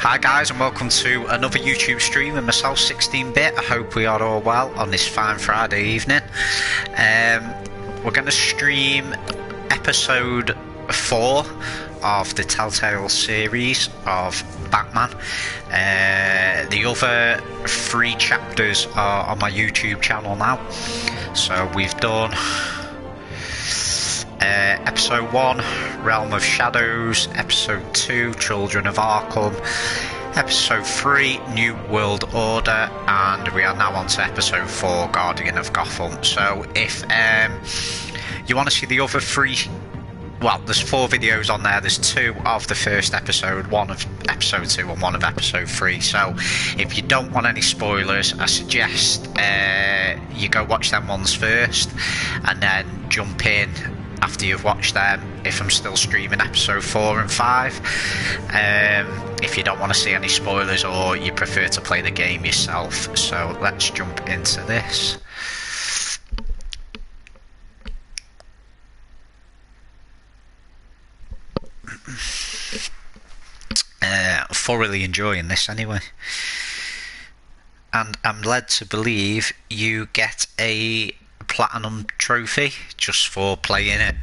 Hi guys, and welcome to another YouTube stream with myself, 16-bit. I hope we are all well on this fine Friday evening. We're going to stream episode 4 of the Telltale series of Batman. The other 3 chapters are on my YouTube channel now. So we've done episode 1, Realm of Shadows, episode 2, Children of Arkham, episode 3, New World Order, and we are now on to episode 4, Guardian of Gotham. So if you want to see the other 3, well, there's 4 videos on there. There's 2 of the first episode, 1 of episode 2 and 1 of episode 3. So if you don't want any spoilers, I suggest you go watch them ones first and then jump in after you've watched them if I'm still streaming episode 4 and 5. If you don't want to see any spoilers or you prefer to play the game yourself. So let's jump into this. Thoroughly enjoying this anyway, and I'm led to believe you get a platinum trophy just for playing it.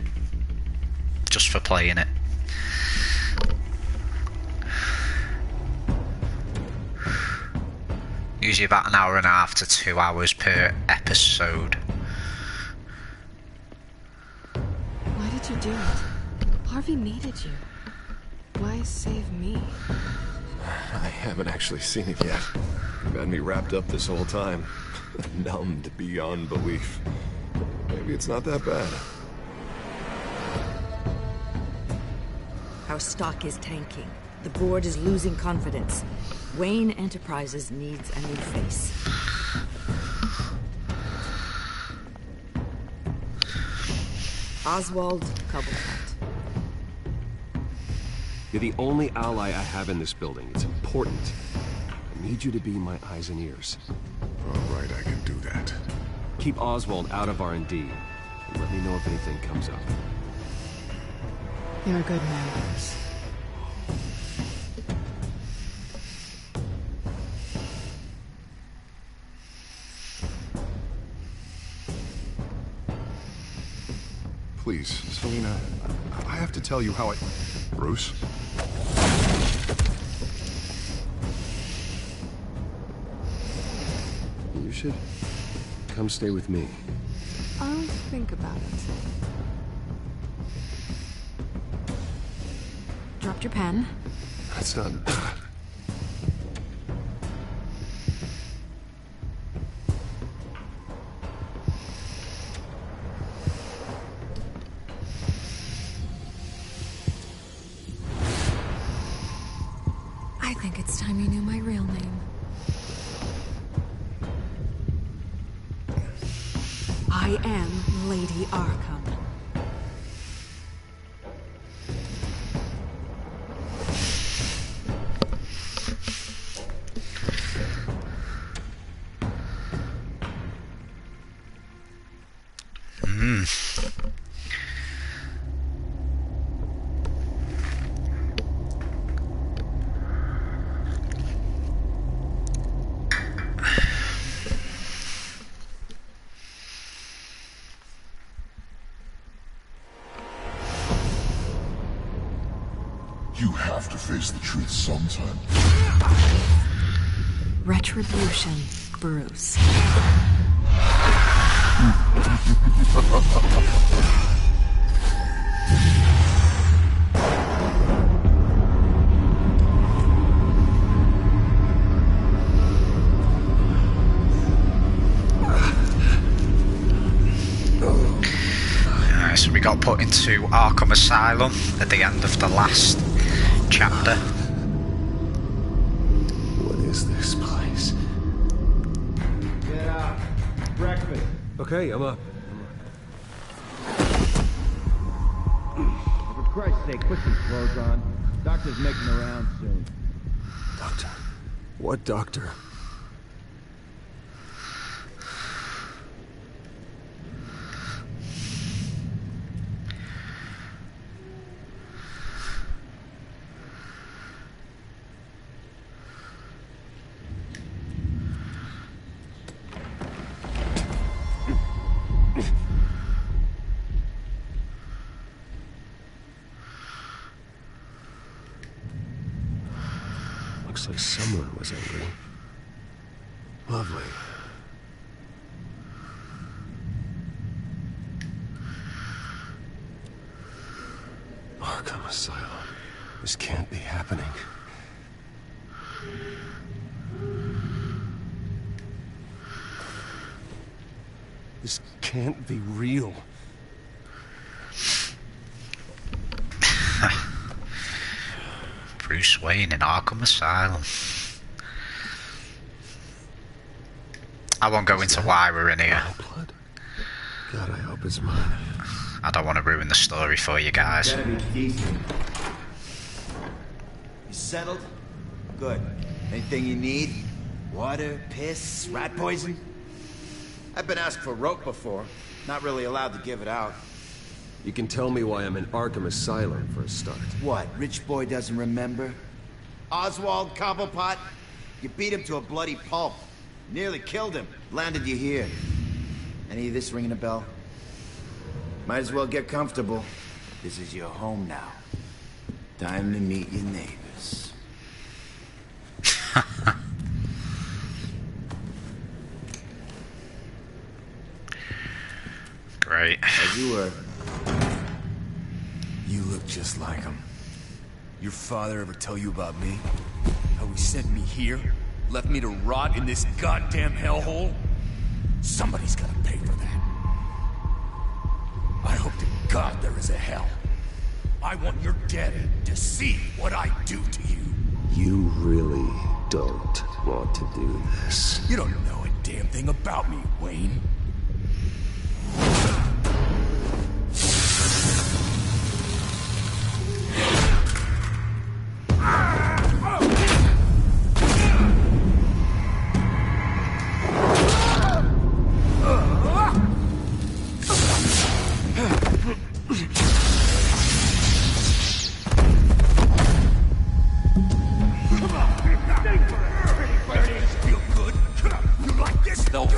Usually about an hour and a half to 2 hours per episode. Why did you do it? Harvey needed you. Why save me? I haven't actually seen it yet. You've had me wrapped up this whole time. Numbed beyond belief. Maybe it's not that bad. Our stock is tanking. The board is losing confidence. Wayne Enterprises needs a new face. Oswald Cobblepot. You're the only ally I have in this building. It's important. I need you to be my eyes and ears. All right, I can do that. Keep Oswald out of R&D, and let me know if anything comes up. You're a good man, Bruce. Please, Selina, I have to tell you how I... Bruce? You should come stay with me. I'll think about it. Dropped your pen. That's not... I think it's time you knew my real name. I am Lady Arkham. You have to face the truth sometime. Retribution, Bruce. So we got put into Arkham Asylum at the end of the last chapter. What is this place? Get out. Breakfast. Okay, I'm up. For Christ's sake, put some clothes on. Doctor's making the rounds soon. Doctor? What doctor? Looks like someone was angry. Lovely. Arkham Asylum. This can't be happening. This can't be real. Bruce Wayne in Arkham Asylum. I won't go into why we're in here. Blood? God, I hope it's mine. I don't want to ruin the story for you guys. Gotta be decent. You settled? Good. Anything you need? Water, piss, rat poison? I've been asked for rope before. Not really allowed to give it out. You can tell me why I'm in Arkham Asylum for a start. What, rich boy doesn't remember? Oswald Cobblepot? You beat him to a bloody pulp. Nearly killed him. Landed you here. Any of this ringing a bell? Might as well get comfortable. This is your home now. Time to meet your neighbors. Great. As you were. You look just like him. Your father ever tell you about me? How he sent me here? Left me to rot in this goddamn hellhole? Somebody's gotta pay for that. I hope to God there is a hell. I want your daddy to see what I do to you. You really don't want to do this. You don't know a damn thing about me, Wayne.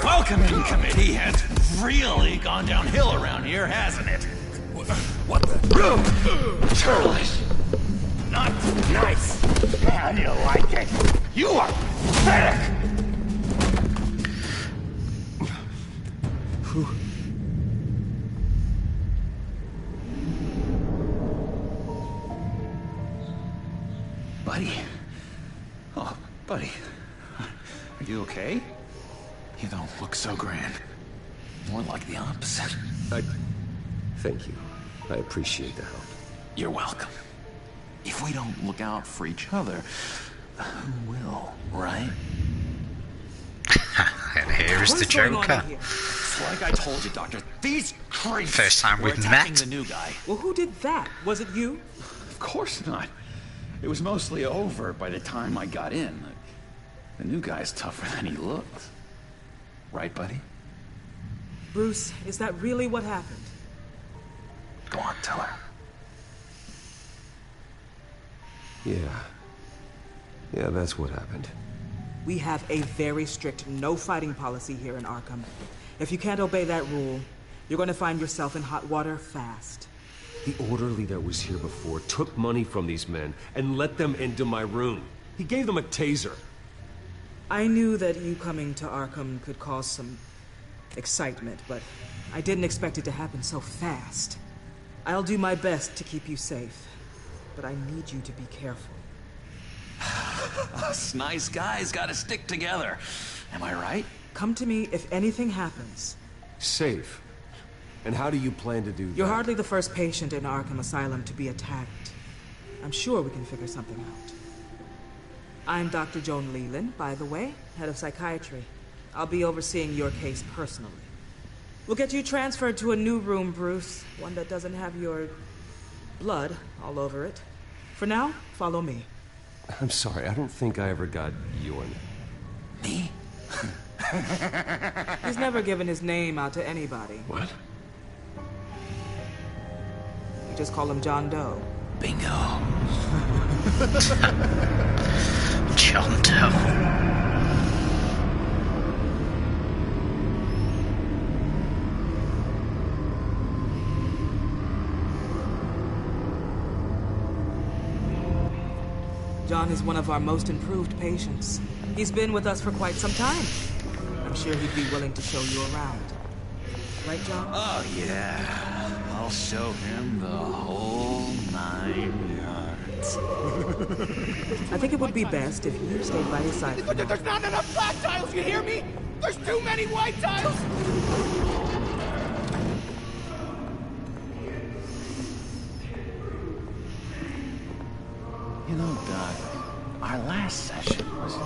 Welcoming committee has really gone downhill around here, hasn't it? What the? Churlish. Not nice. How do you like it? You are pathetic. Buddy. Oh, buddy. Are you okay? You don't look so grand. More like the opposite. Thank you. I appreciate the help. You're welcome. If we don't look out for each other, who will, right? And here is the Joker. It's like I told you, Doctor. These creeps First time were we've attacking met. the new guy. Well, who did that? Was it you? Of course not. It was mostly over by the time I got in. The new guy's tougher than he looked. Right, buddy? Bruce, is that really what happened? Go on, tell her. Yeah, that's what happened. We have a very strict no fighting policy here in Arkham. If you can't obey that rule, you're going to find yourself in hot water fast. The orderly that was here before took money from these men and let them into my room. He gave them a taser. I knew that you coming to Arkham could cause some excitement, but I didn't expect it to happen so fast. I'll do my best to keep you safe, but I need you to be careful. Us nice guys gotta stick together. Am I right? Come to me if anything happens. Safe. And how do you plan to do that? You're hardly the first patient in Arkham Asylum to be attacked. I'm sure we can figure something out. I'm Dr. Joan Leland, by the way, head of psychiatry. I'll be overseeing your case personally. We'll get you transferred to a new room, Bruce. One that doesn't have your blood all over it. For now, follow me. I'm sorry, I don't think I ever got your name. Me? He's never given his name out to anybody. What? You just call him John Doe. Bingo. John Doe. John is one of our most improved patients. He's been with us for quite some time. I'm sure he'd be willing to show you around. Right, John? Oh, yeah. I'll show him the whole 9 yards. I think it would be best if you stayed by his side. There's not enough black tiles, you hear me? There's too many white tiles! You know, Doc, our last session was...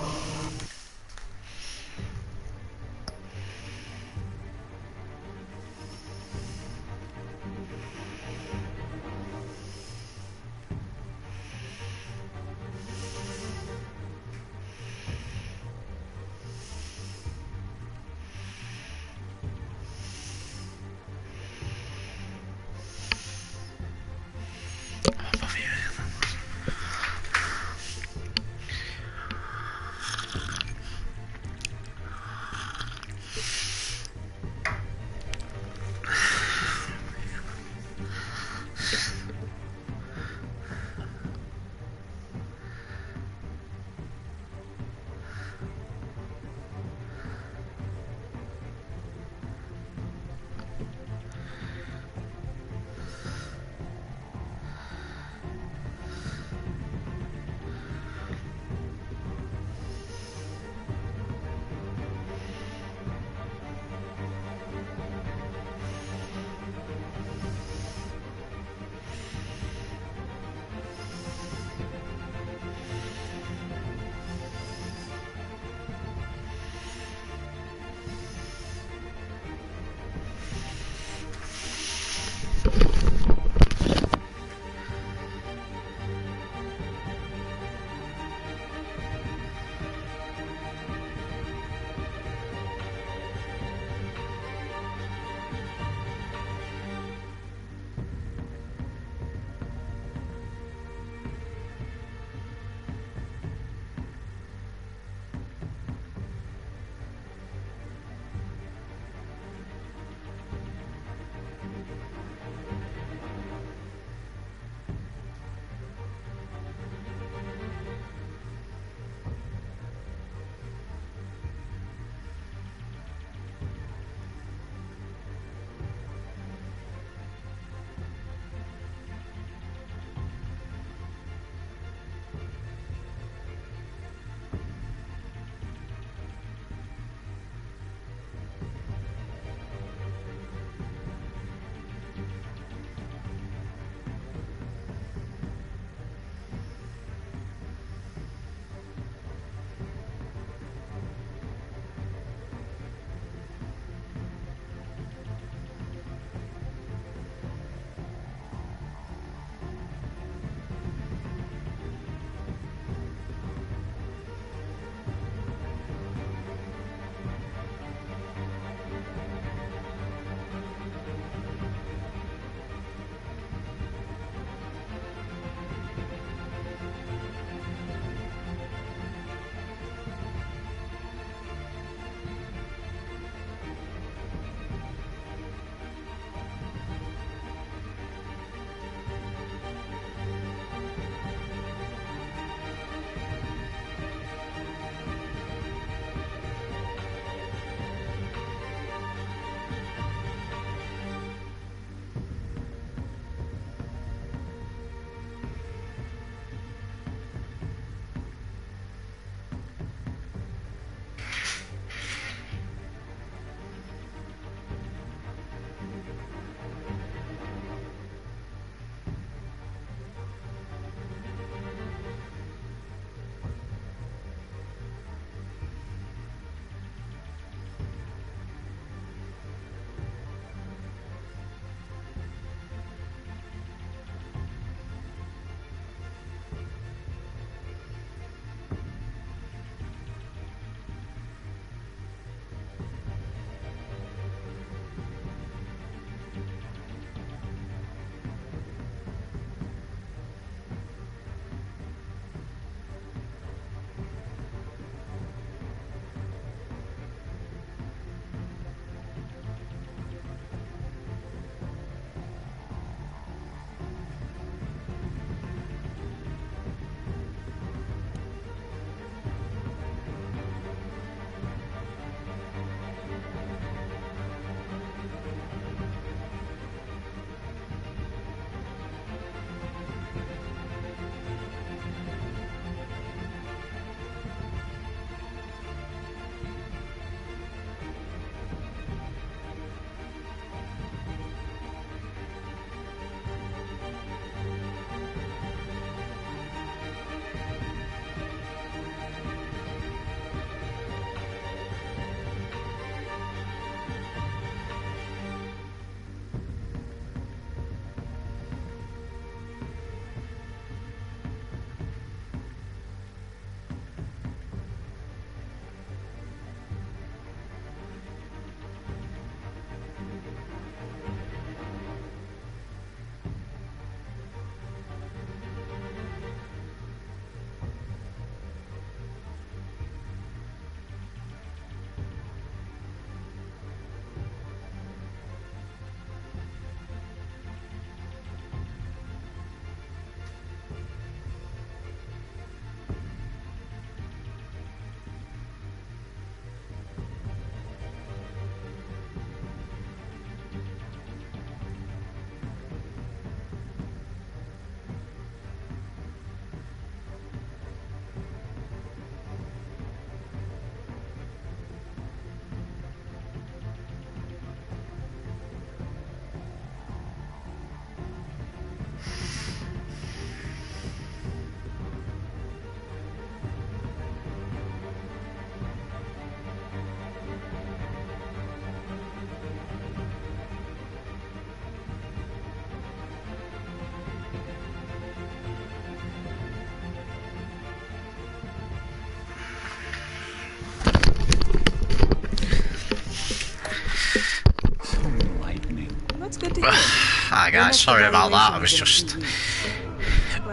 Hi guys, sorry about that, I was just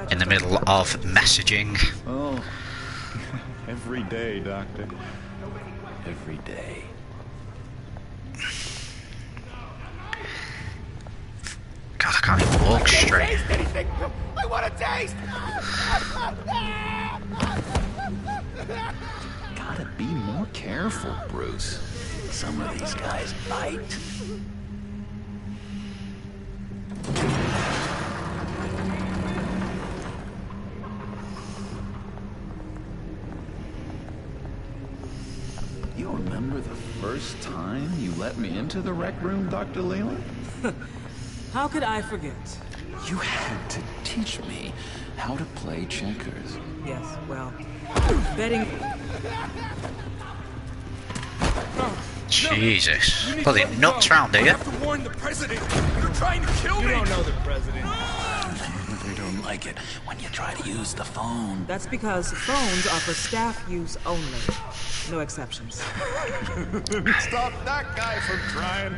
in the middle of messaging. Oh, every day, Doctor. Every day. God, I can't even walk straight. I want a taste! Gotta be more careful, Bruce. Some of these guys bite. You remember the first time you let me into the rec room, Dr. Leland? How could I forget? You had to teach me how to play checkers. Yes, well, betting... Jesus. Bloody nuts round here. I have to warn the president. You're trying to kill me. You don't know the president. They don't like it when you try to use the phone. That's because phones are for staff use only. No exceptions. Stop that guy from trying.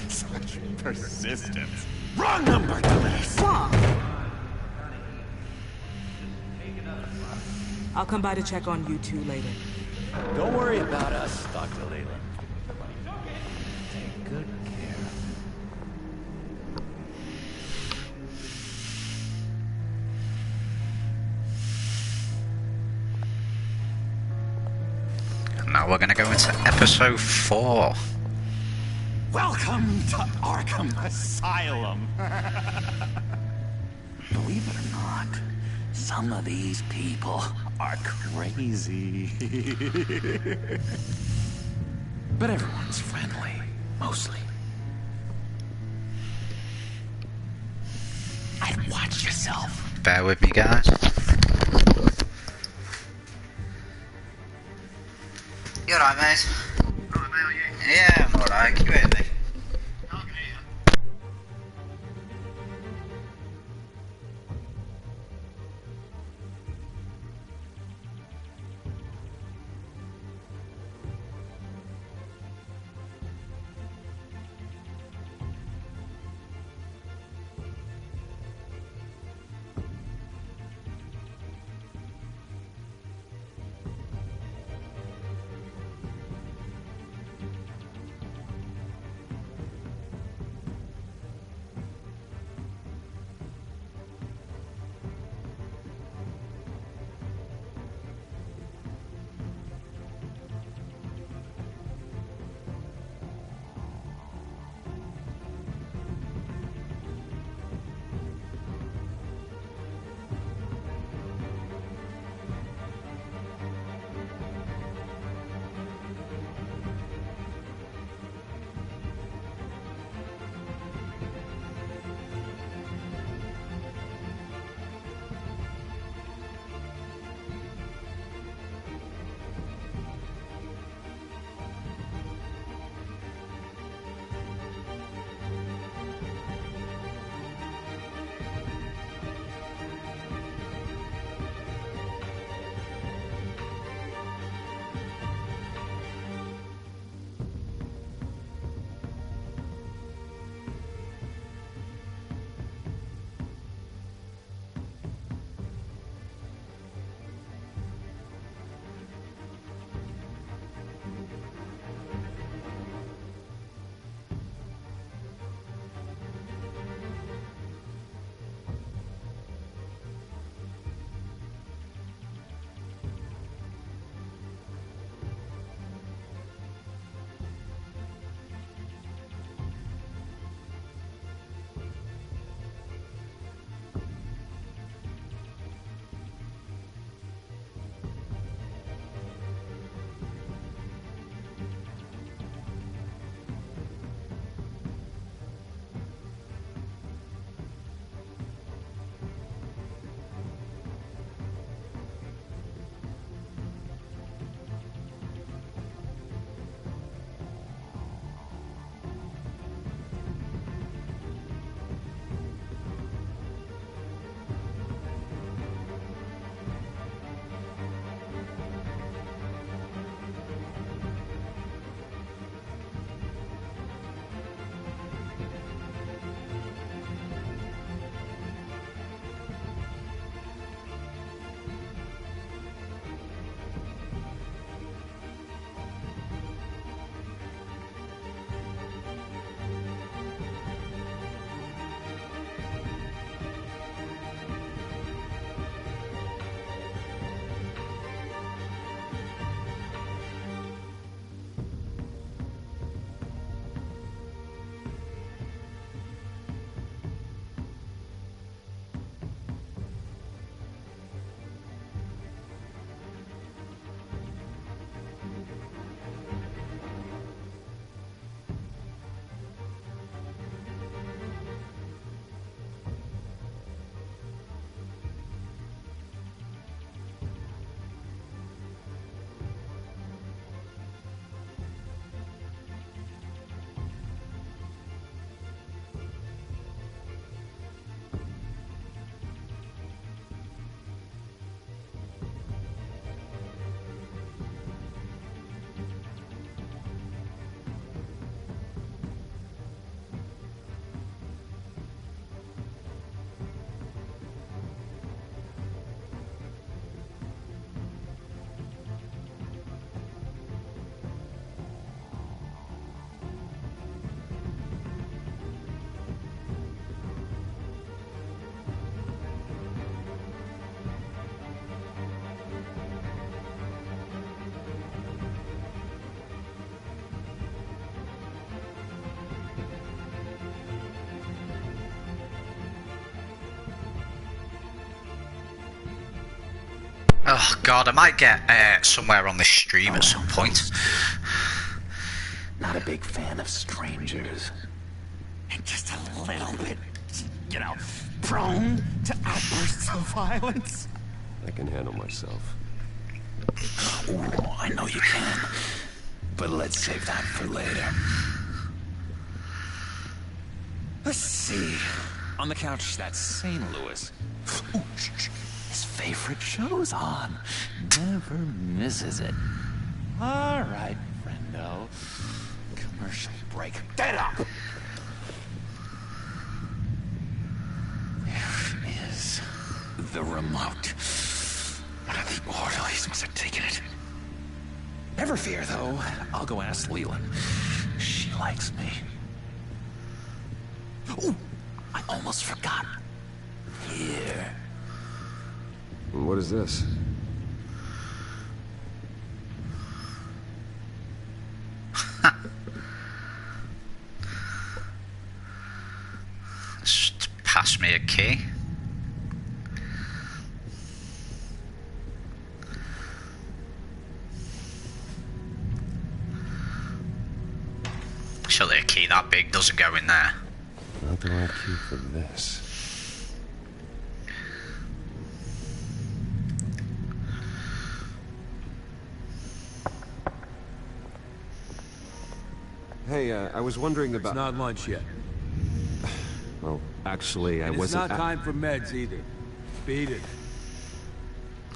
Such persistence. Wrong number, dumbass. I'll come by to check on you two later. Don't worry about us, Dr. Leland. Take good care. And now we're gonna go into episode 4. Welcome to Arkham Asylum. Believe it or not, some of these people are crazy. But everyone's friendly, mostly. I'd watch yourself. Bear with me, guys. You alright, mate? Yeah, I'm alright. Can you hear me? Oh god, I might get somewhere on this stream at some point. Not a big fan of strangers. And just a little bit, you know, prone to outbursts of violence. I can handle myself. Ooh, I know you can. But let's save that for later. Let's see. On the couch, that's St. Louis. Ooh, his favorite show's on. Never misses it. All right, friendo. Commercial break. Get up! There is the remote. One of the orderlies must have taken it. Never fear, though. I'll go ask Leland. She likes me. Ooh, I almost forgot. Here. What is this? Just pass me a key. Surely a key that big doesn't go in there. Not the right key for this. Hey, I was wondering about... It's not lunch yet. Well, actually, I And wasn't... it's not time for meds either. Beat it.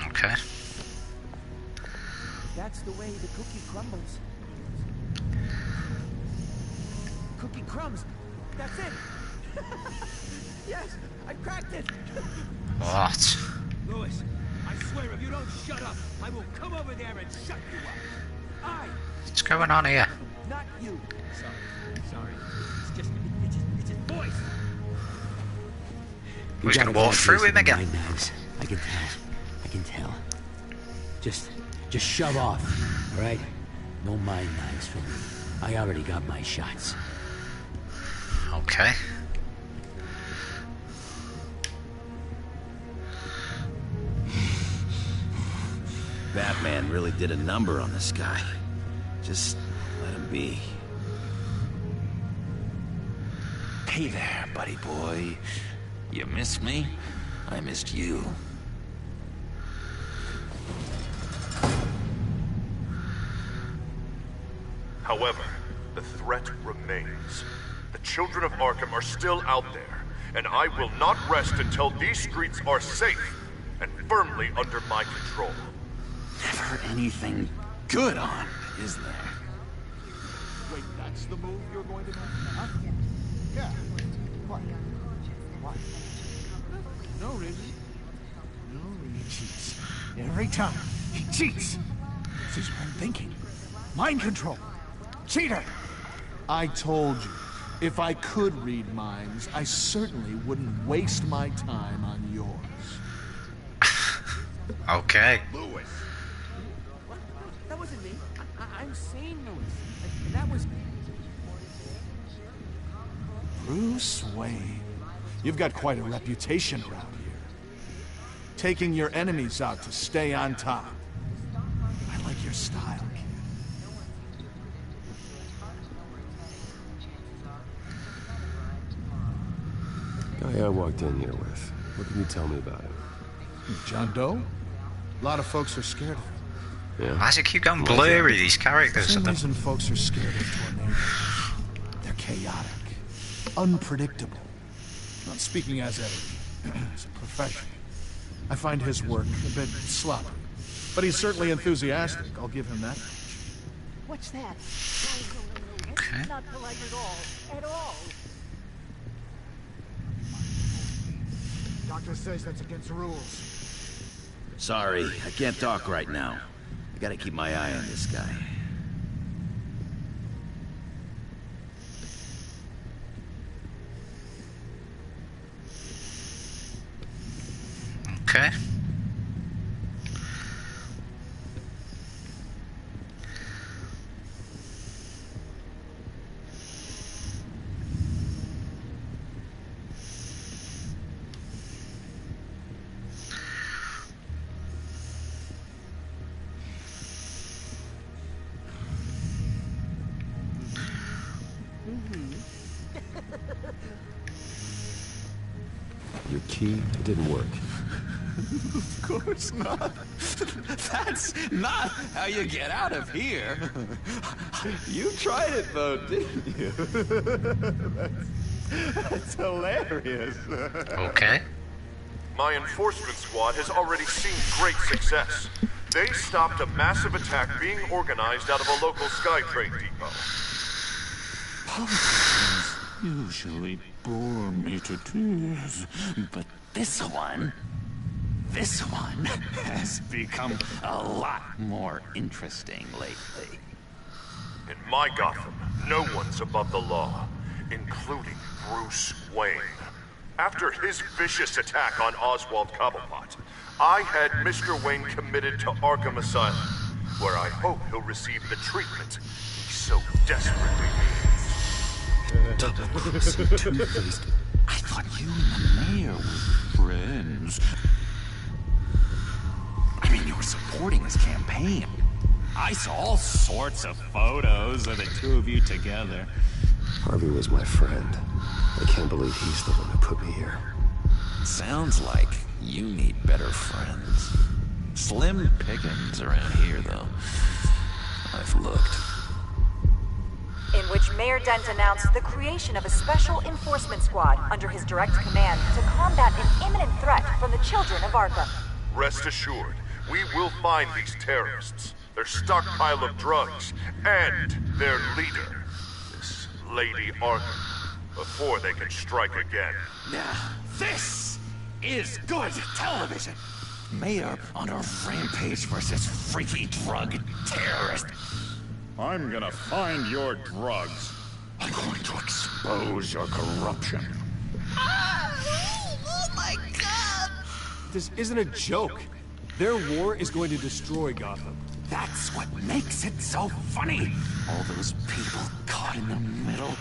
Okay. That's the way the cookie crumbles. Cookie crumbs. That's it. Yes, I cracked it. What? Louis, I swear if you don't shut up, I will come over there and shut you up. What's going on here? Not you. Sorry. It's his voice. Who's gonna walk through him again? I can tell. Just shove off, all right? No mind knives for me. I already got my shots. Okay. Batman really did a number on this guy. Just let him be. Hey there, buddy boy. You miss me? I missed you. However, the threat remains. The children of Arkham are still out there, and I will not rest until these streets are safe and firmly under my control. Never anything good on, is there? Wait, that's the move you're going to make? Huh? Yeah. What? What? No reason. No reason. He cheats. Every time. He cheats. This is what I'm thinking. Mind control. Cheater! I told you, if I could read minds, I certainly wouldn't waste my time on yours. Okay. Louis. What? That wasn't me. I'm sane, Louis. And that was... Bruce Wayne. You've got quite a reputation around here. Taking your enemies out to stay on top. I like your style, kid. Guy I walked in here with. What can you tell me about him? John Doe? A lot of folks are scared of him. Yeah. Why does it keep going blurry, these characters? The same reason folks are scared of tornadoes. They're chaotic. Unpredictable. Not speaking as a professional. I find his work a bit sloppy. But he's certainly enthusiastic, I'll give him that. What's that? Okay. Not polite at all. At all. Doctor says that's against the rules. Sorry, I can't talk right now. I gotta keep my eye on this guy. Okay. key, it didn't work. Of course not. That's not how you get out of here. You tried it though, didn't you? That's hilarious. Okay. My enforcement squad has already seen great success. They stopped a massive attack being organized out of a local SkyTrade depot. Politicians usually bore me to tears, but this one has become a lot more interesting lately. In my Gotham, no one's above the law, including Bruce Wayne. After his vicious attack on Oswald Cobblepot, I had Mr. Wayne committed to Arkham Asylum, where I hope he'll receive the treatment he so desperately needs. Double-crossing Two-Faced. I thought you and the mayor were friends. I mean, you were supporting his campaign. I saw all sorts of photos of the two of you together. Harvey was my friend. I can't believe he's the one who put me here. Sounds like you need better friends. Slim pickings around here, though. I've looked. In which Mayor Dent announced the creation of a special enforcement squad under his direct command to combat an imminent threat from the children of Arkham. Rest assured, we will find these terrorists, their stockpile of drugs, and their leader, this Lady Arkham, before they can strike again. Now, this is good television. Mayor on a rampage versus freaky drug terrorist. I'm gonna find your drugs. I'm going to expose your corruption. Oh my God! This isn't a joke. Their war is going to destroy Gotham. That's what makes it so funny. All those people caught in the middle.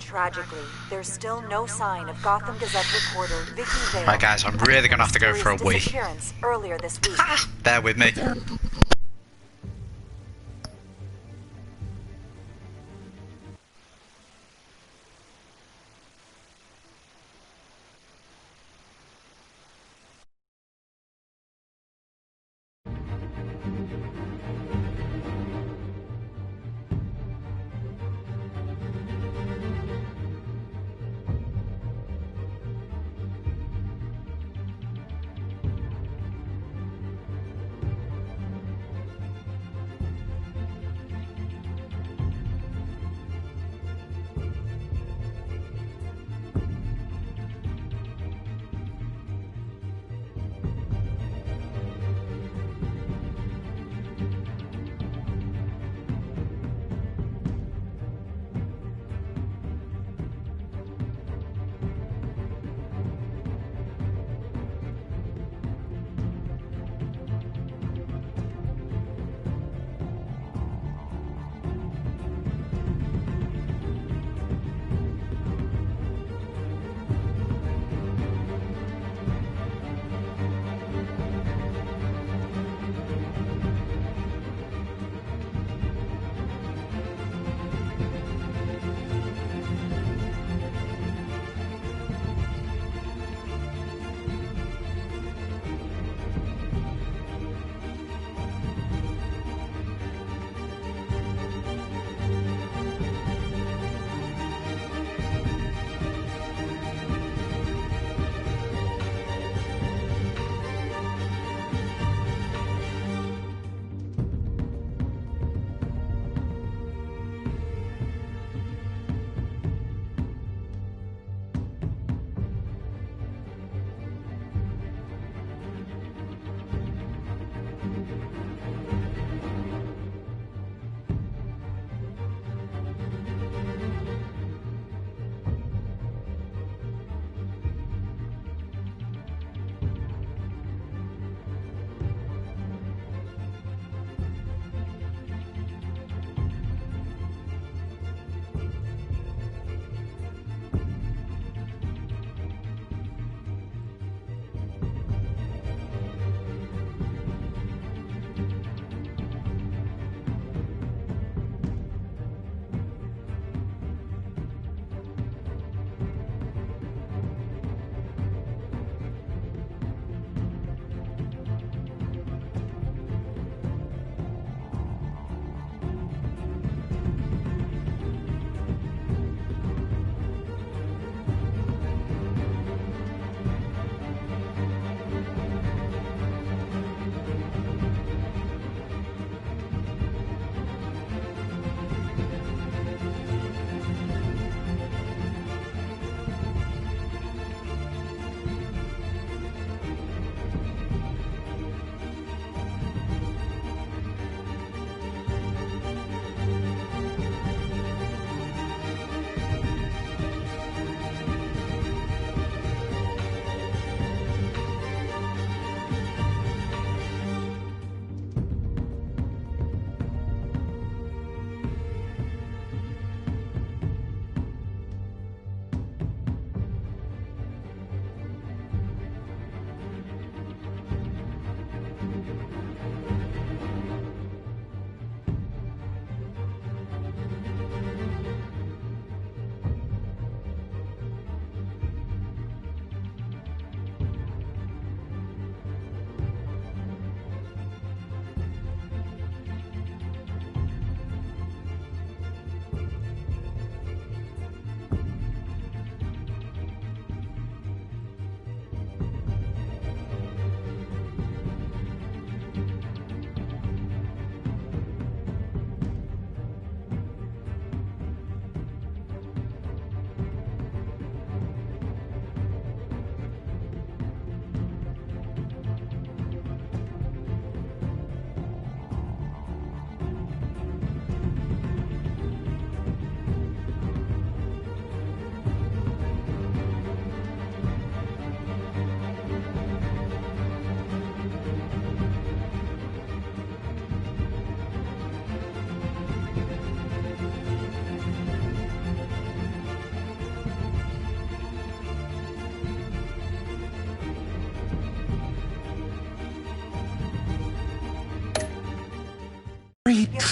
Tragically, there's still no sign of Gotham Gazette reporter Vicky Vale. Right, guys, I'm really gonna have to go for a wee. Disappearance earlier this week. Bear with me.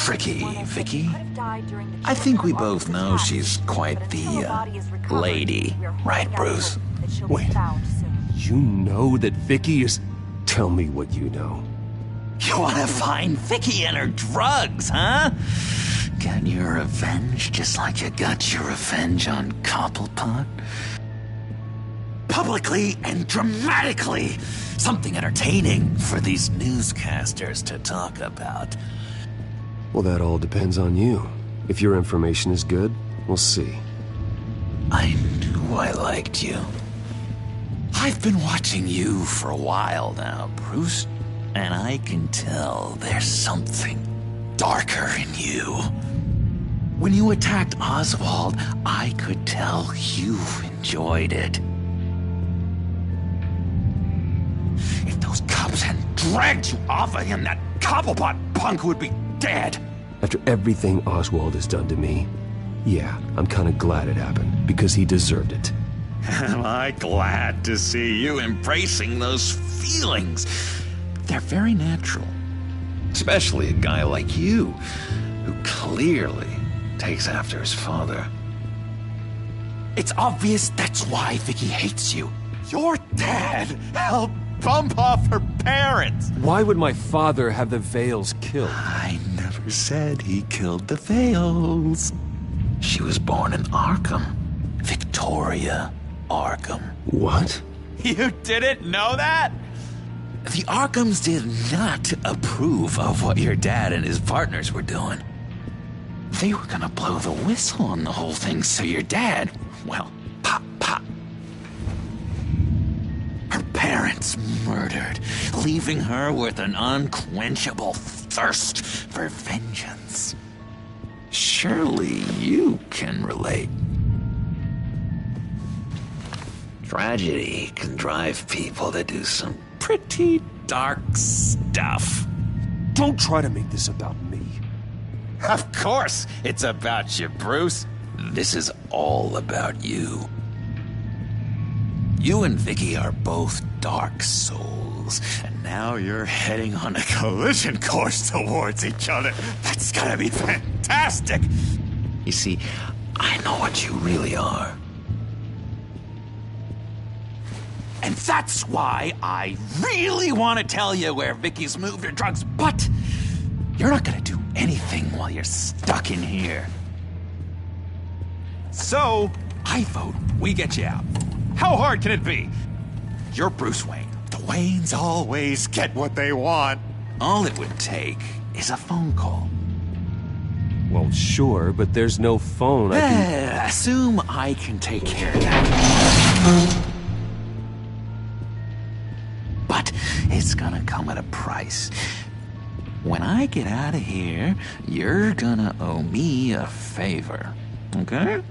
tricky, Vicky. I think we both know she's quite the lady, right, Bruce? Wait, you know that Vicky is... Tell me what you know. You want to find Vicky and her drugs, huh? Get your revenge just like you got your revenge on Cobblepot? Publicly and dramatically! Something entertaining for these newscasters to talk about. Well, that all depends on you. If your information is good, we'll see. I knew I liked you. I've been watching you for a while now, Bruce, and I can tell there's something darker in you. When you attacked Oswald, I could tell you enjoyed it. If those cops hadn't dragged you off of him, that Cobblepot punk would be dead. After everything Oswald has done to me, yeah, I'm kind of glad it happened, because he deserved it. Am I glad to see you embracing those feelings? They're very natural. Especially a guy like you, who clearly takes after his father. It's obvious that's why Vicky hates you. Your dad helped bump off her parents. Why would my father have the Vales killed? I never said he killed the Vales. She was born in Arkham. Victoria Arkham. What? You didn't know that? The Arkhams did not approve of what your dad and his partners were doing. They were gonna blow the whistle on the whole thing, so your dad, well, pop. Her parents murdered, leaving her with an unquenchable thirst for vengeance. Surely you can relate. Tragedy can drive people to do some pretty dark stuff. Don't try to make this about me. Of course it's about you, Bruce. This is all about you. You and Vicky are both dark souls, and now you're heading on a collision course towards each other. That's gonna be fantastic! You see, I know what you really are. And that's why I really want to tell you where Vicky's moved her drugs, but you're not gonna do anything while you're stuck in here. So, I vote we get you out. How hard can it be? You're Bruce Wayne. The Waynes always get what they want. All it would take is a phone call. Well, sure, but there's no phone. Assume I can take care of that. But it's gonna come at a price. When I get out of here, you're gonna owe me a favor, okay?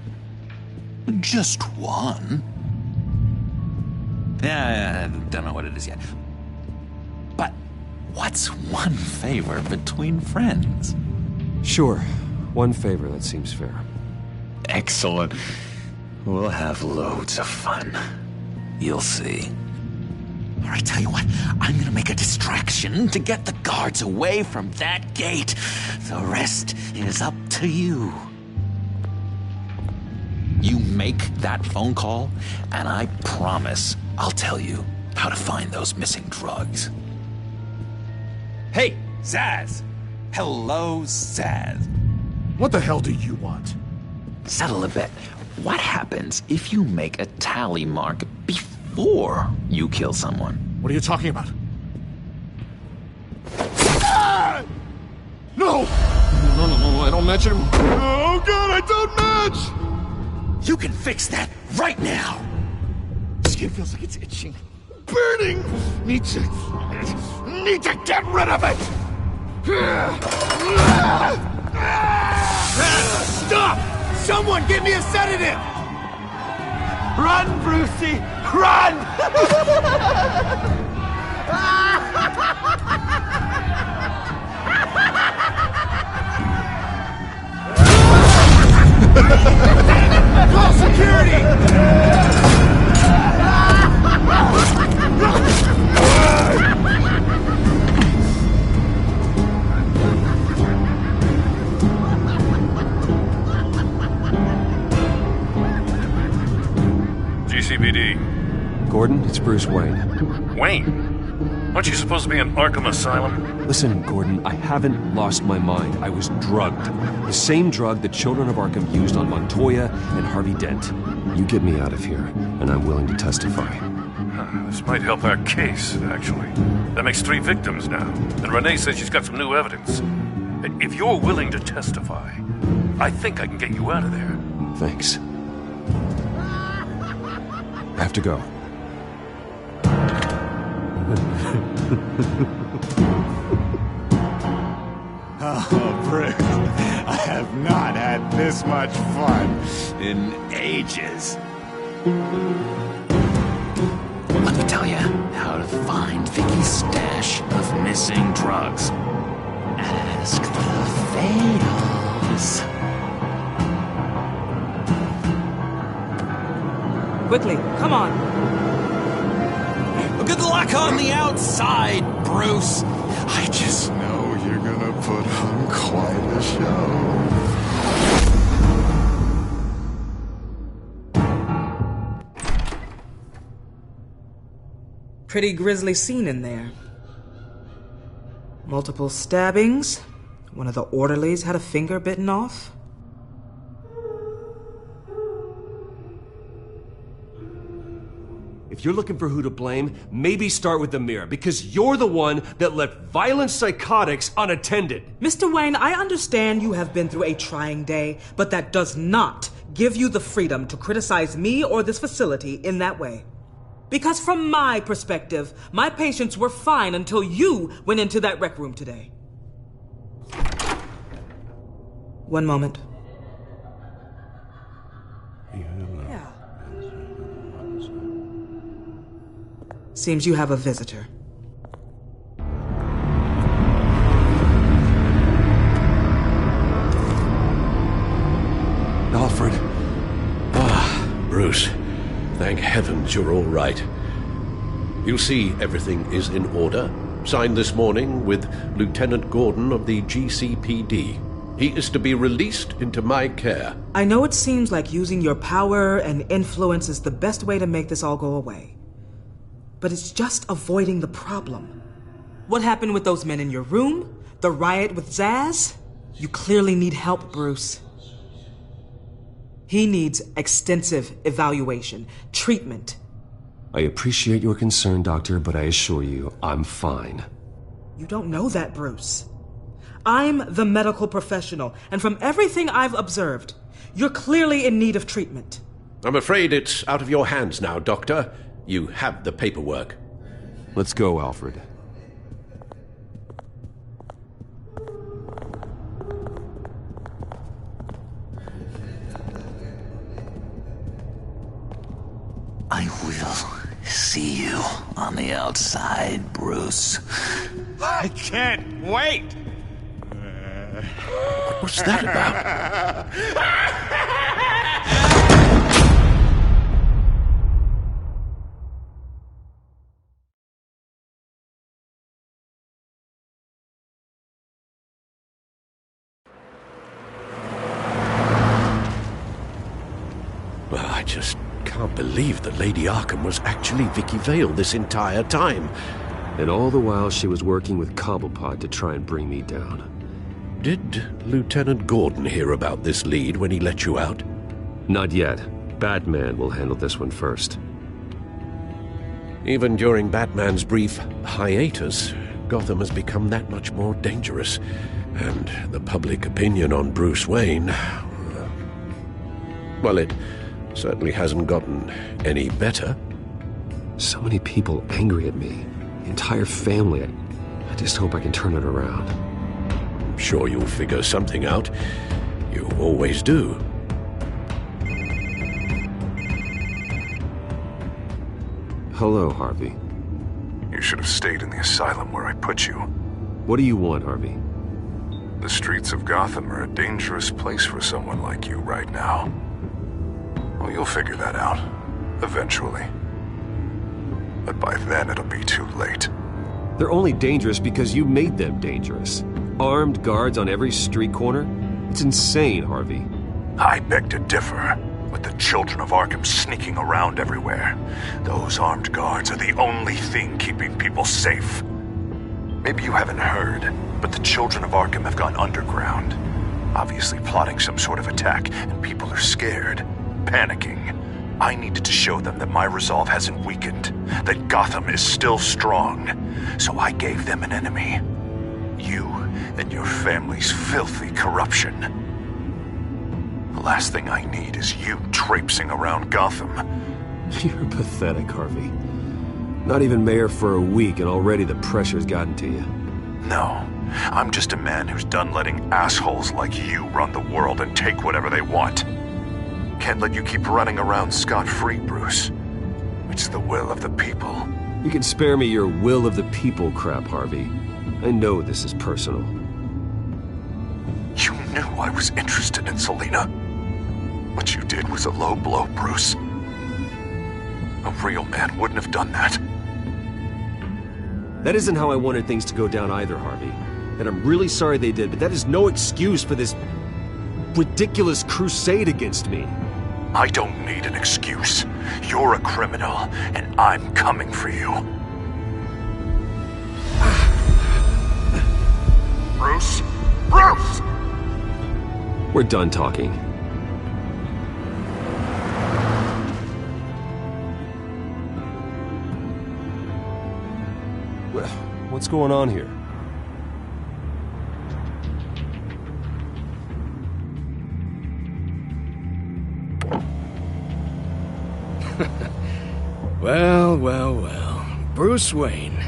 Just one. Yeah, I don't know what it is yet. But what's one favor between friends? Sure. One favor, that seems fair. Excellent. We'll have loads of fun. You'll see. All right, tell you what, I'm gonna make a distraction to get the guards away from that gate. The rest is up to you. You make that phone call, and I promise I'll tell you how to find those missing drugs. Hey, Zaz! Hello, Zaz. What the hell do you want? Settle a bet. What happens if you make a tally mark before you kill someone? What are you talking about? Ah! No! No, I don't match him. Oh god, I don't match! You can fix that right now! Skin feels like it's itching. Burning! Need to get rid of it! Stop! Someone give me a sedative! Run, Brucey! Run! Call security! Gordon, it's Bruce Wayne. Wayne? Aren't you supposed to be in Arkham Asylum? Listen, Gordon, I haven't lost my mind. I was drugged. The same drug the children of Arkham used on Montoya and Harvey Dent. You get me out of here, and I'm willing to testify. This might help our case, actually. That makes 3 victims now, and Renee says she's got some new evidence. If you're willing to testify, I think I can get you out of there. Thanks. I have to go. Oh, Bruce, I have not had this much fun in ages. Let me tell you how to find Vicky's stash of missing drugs. Ask the Fados. Quickly, come on. Good luck on the outside, Bruce. I just know you're gonna put on quite a show. Pretty grisly scene in there. Multiple stabbings. One of the orderlies had a finger bitten off. If you're looking for who to blame, maybe start with the mirror, because you're the one that left violent psychotics unattended. Mr. Wayne, I understand you have been through a trying day, but that does not give you the freedom to criticize me or this facility in that way. Because from my perspective, my patients were fine until you went into that rec room today. One moment. Yeah. Seems you have a visitor. Alfred. Bruce. Thank heavens you're all right. You'll see everything is in order. Signed this morning with Lieutenant Gordon of the GCPD. He is to be released into my care. I know it seems like using your power and influence is the best way to make this all go away. But it's just avoiding the problem. What happened with those men in your room? The riot with Zaz? You clearly need help, Bruce. He needs extensive evaluation, treatment. I appreciate your concern, Doctor, but I assure you, I'm fine. You don't know that, Bruce. I'm the medical professional, and from everything I've observed, you're clearly in need of treatment. I'm afraid it's out of your hands now, Doctor. You have the paperwork. Let's go, Alfred. I will see you on the outside, Bruce. I can't wait! What's that about? Well, I just can't believe that Lady Arkham was actually Vicky Vale this entire time. And all the while she was working with Cobblepot to try and bring me down. Did Lieutenant Gordon hear about this lead when he let you out? Not yet. Batman will handle this one first. Even during Batman's brief hiatus, Gotham has become that much more dangerous. And the public opinion on Bruce Wayne... well, it certainly hasn't gotten any better. So many people angry at me. The entire family. I just hope I can turn it around. I'm sure you'll figure something out. You always do. Hello, Harvey. You should have stayed in the asylum where I put you. What do you want, Harvey? The streets of Gotham are a dangerous place for someone like you right now. Well, you'll figure that out. Eventually. But by then it'll be too late. They're only dangerous because you made them dangerous. Armed guards on every street corner? It's insane, Harvey. I beg to differ. With the children of Arkham sneaking around everywhere, those armed guards are the only thing keeping people safe. Maybe you haven't heard, but the children of Arkham have gone underground. Obviously plotting some sort of attack, and people are scared, panicking. I needed to show them that my resolve hasn't weakened, that Gotham is still strong. So I gave them an enemy. You and your family's filthy corruption. The last thing I need is you traipsing around Gotham. You're pathetic, Harvey. Not even mayor for a week and already the pressure's gotten to you. No, I'm just a man who's done letting assholes like you run the world and take whatever they want. Can't let you keep running around scot-free, Bruce. It's the will of the people. You can spare me your will of the people crap, Harvey. I know this is personal. You knew I was interested in Selina. What you did was a low blow, Bruce. A real man wouldn't have done that. That isn't how I wanted things to go down either, Harvey. And I'm really sorry they did, but that is no excuse for this ridiculous crusade against me. I don't need an excuse. You're a criminal, and I'm coming for you. Bruce? Bruce! We're done talking. What's going on here? Well. Bruce Wayne.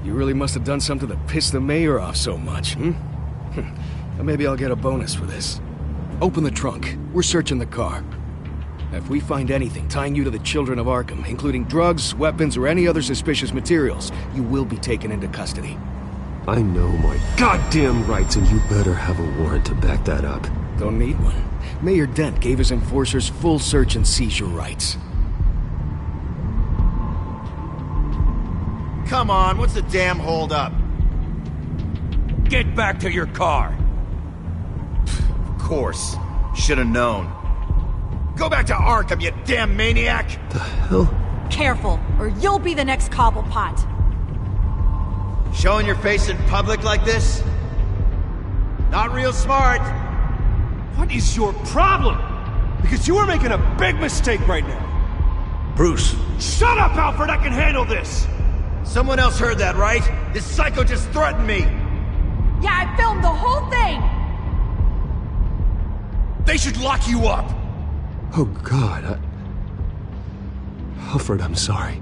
You really must have done something to piss the mayor off so much, hmm? Maybe I'll get a bonus for this. Open the trunk. We're searching the car. If we find anything tying you to the children of Arkham, including drugs, weapons, or any other suspicious materials, you will be taken into custody. I know my goddamn rights, and you better have a warrant to back that up. Don't need one. Mayor Dent gave his enforcers full search and seizure rights. Come on, what's the damn holdup? Get back to your car! Of course. Should have known. Go back to Arkham, you damn maniac! The hell? Careful, or you'll be the next Cobblepot. Showing your face in public like this? Not real smart. What is your problem? Because you are making a big mistake right now. Bruce. Shut up, Alfred! I can handle this! Someone else heard that, right? This psycho just threatened me! Yeah, I filmed the whole thing! They should lock you up! Oh, God, Alfred, I'm sorry.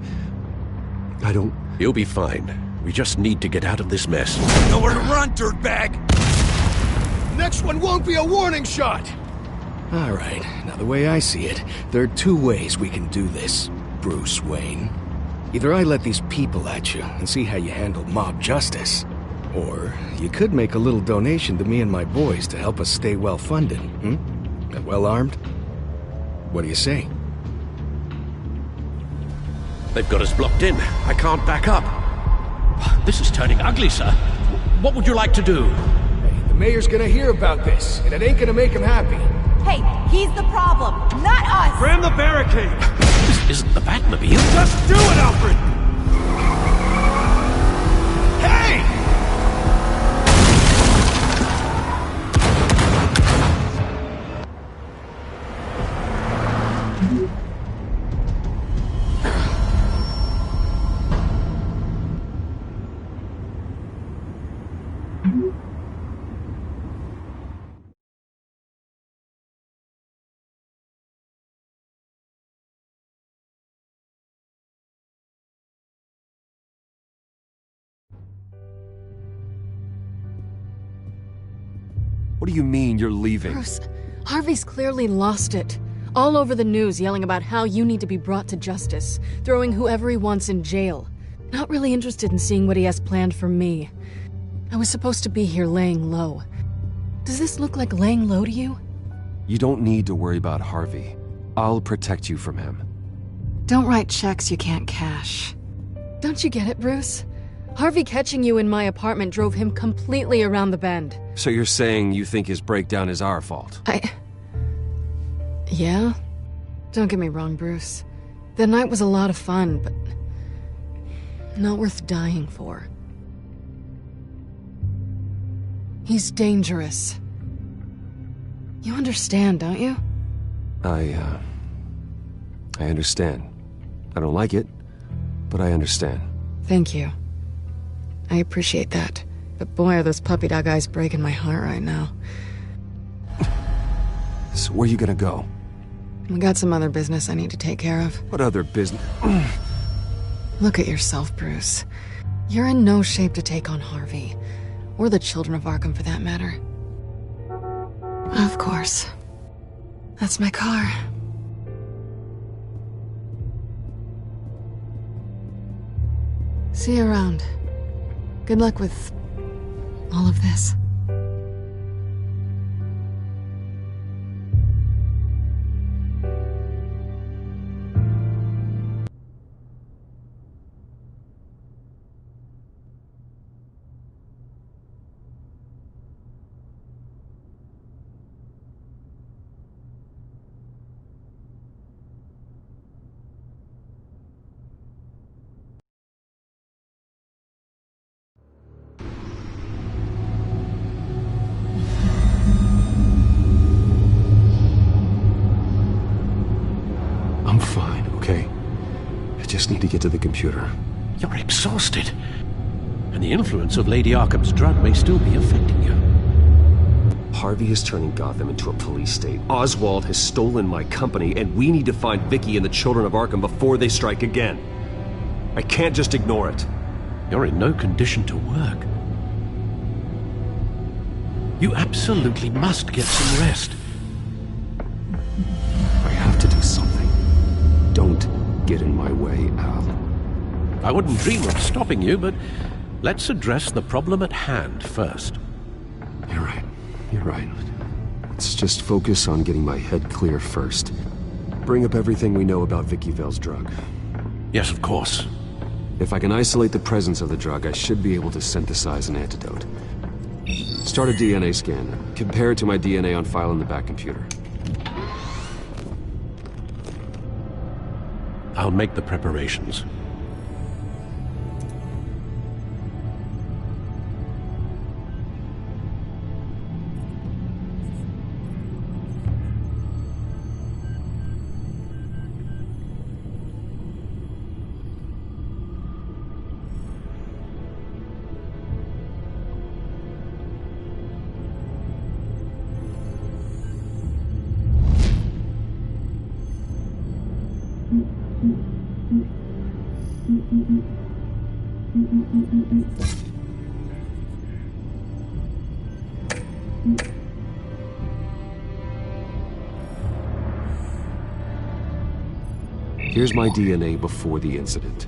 I don't... You'll be fine. We just need to get out of this mess. Nowhere to run, dirtbag! Next one won't be a warning shot! All right, now the way I see it, there are two ways we can do this, Bruce Wayne. Either I let these people at you and see how you handle mob justice, or you could make a little donation to me and my boys to help us stay well-funded, and well-armed. What do you say? They've got us blocked in. I can't back up. This is turning ugly, sir. What would you like to do? Hey, the mayor's gonna hear about this, and it ain't gonna make him happy. Hey, he's the problem, not us! Ram the barricade! This isn't the Batmobile. Just do it, Alfred! Hey! What do you mean you're leaving? Bruce, Harvey's clearly lost it. All over the news yelling about how you need to be brought to justice, throwing whoever he wants in jail. Not really interested in seeing what he has planned for me. I was supposed to be here laying low. Does this look like laying low to you? You don't need to worry about Harvey. I'll protect you from him. Don't write checks you can't cash. Don't you get it, Bruce? Harvey catching you in my apartment drove him completely around the bend. So you're saying you think his breakdown is our fault? Yeah, Don't get me wrong, Bruce. The night was a lot of fun, but not worth dying for. He's dangerous. You understand, don't you? I understand. I don't like it, but I understand. Thank you. I appreciate that. But boy, are those puppy dog eyes breaking my heart right now. So where you gonna go? We got some other business I need to take care of. What other business? Look at yourself, Bruce. You're in no shape to take on Harvey. Or the children of Arkham, for that matter. Of course. That's my car. See you around. Good luck with all of this. I'm fine, okay? I just need to get to the computer. You're exhausted. And the influence of Lady Arkham's drug may still be affecting you. Harvey is turning Gotham into a police state. Oswald has stolen my company, and we need to find Vicky and the children of Arkham before they strike again. I can't just ignore it. You're in no condition to work. You absolutely must get some rest. I have to do something. Don't get in my way, Al. I wouldn't dream of stopping you, but let's address the problem at hand first. You're right. You're right. Let's just focus on getting my head clear first. Bring up everything we know about Vicky Vale's drug. Yes, of course. If I can isolate the presence of the drug, I should be able to synthesize an antidote. Start a DNA scan. Compare it to my DNA on file in the back computer. I'll make the preparations. Here's my DNA before the incident.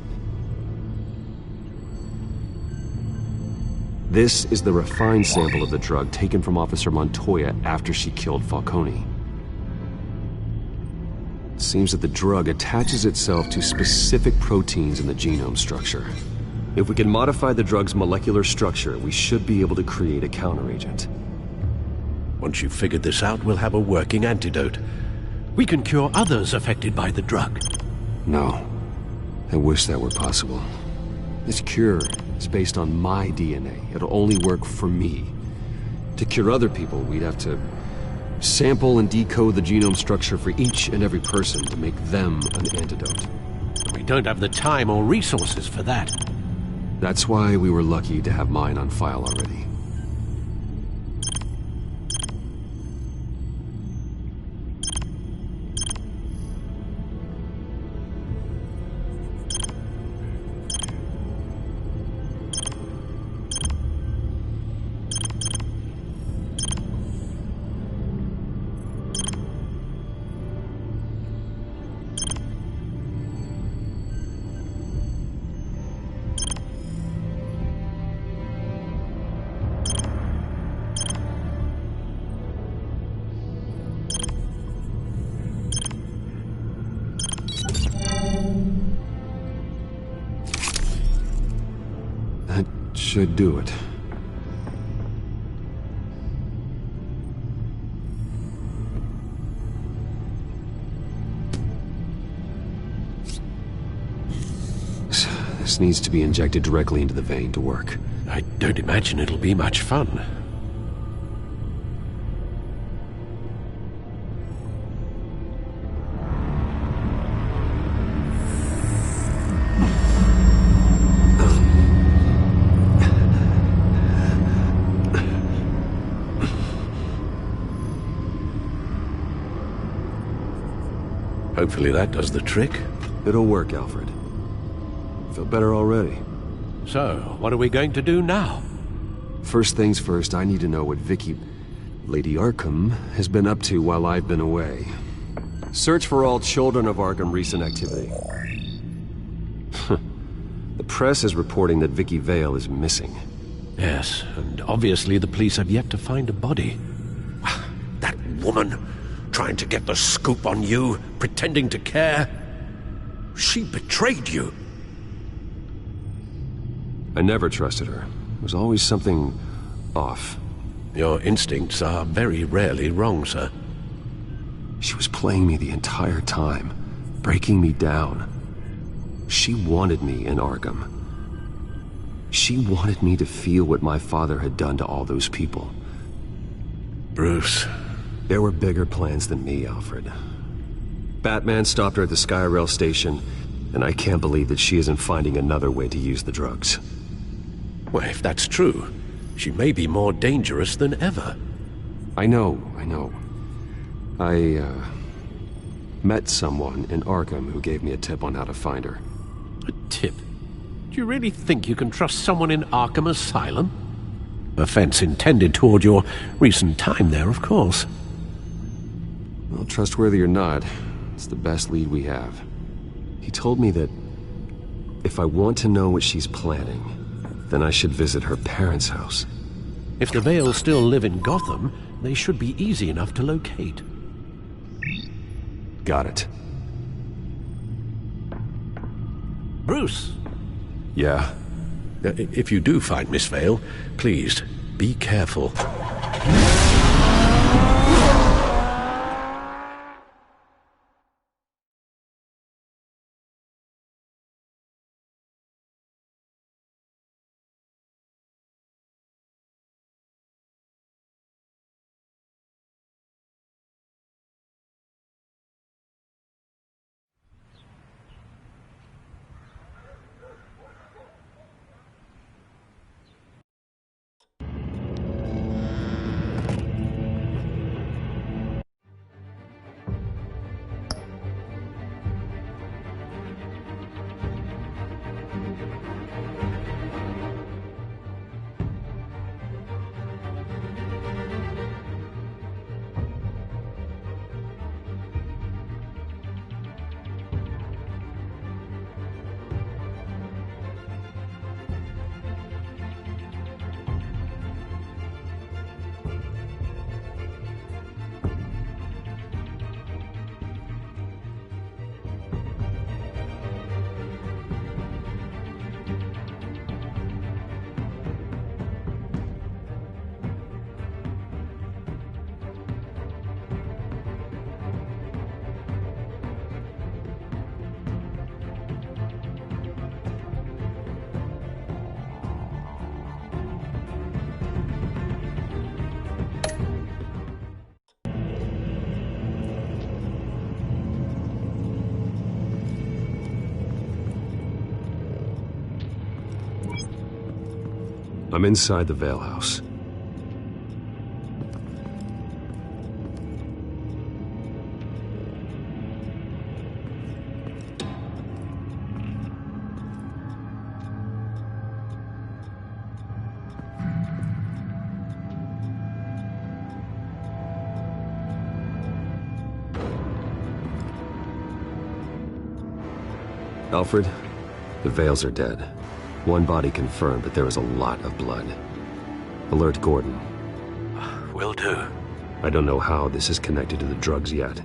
This is the refined sample of the drug taken from Officer Montoya after she killed Falcone. It seems that the drug attaches itself to specific proteins in the genome structure. If we can modify the drug's molecular structure, we should be able to create a counteragent. Once you've figured this out, we'll have a working antidote. We can cure others affected by the drug. No. I wish that were possible. This cure is based on my DNA. It'll only work for me. To cure other people, we'd have to sample and decode the genome structure for each and every person to make them an antidote. We don't have the time or resources for that. That's why we were lucky to have mine on file already. Should do it. This needs to be injected directly into the vein to work. I don't imagine it'll be much fun. Hopefully that does the trick. It'll work, Alfred. Feel better already. So, what are we going to do now? First things first, I need to know what Lady Arkham, has been up to while I've been away. Search for all Children of Arkham recent activity. The press is reporting that Vicky Vale is missing. Yes, and obviously the police have yet to find a body. That woman, trying to get the scoop on you, pretending to care. She betrayed you. I never trusted her. There was always something off. Your instincts are very rarely wrong, sir. She was playing me the entire time, breaking me down. She wanted me in Arkham. She wanted me to feel what my father had done to all those people. Bruce. There were bigger plans than me, Alfred. Batman stopped her at the Skyrail station, and I can't believe that she isn't finding another way to use the drugs. Well, if that's true, she may be more dangerous than ever. I know. I met someone in Arkham who gave me a tip on how to find her. A tip? Do you really think you can trust someone in Arkham Asylum? Offense intended toward your recent time there, of course. Well, trustworthy or not, it's the best lead we have. He told me that if I want to know what she's planning, then I should visit her parents' house. If the Vales still live in Gotham, they should be easy enough to locate. Got it. Bruce! Yeah? If you do find Miss Vale, please, be careful. I'm inside the Vale house. Alfred, the Vales are dead. One body confirmed, but there is a lot of blood. Alert Gordon. Will do. I don't know how this is connected to the drugs yet.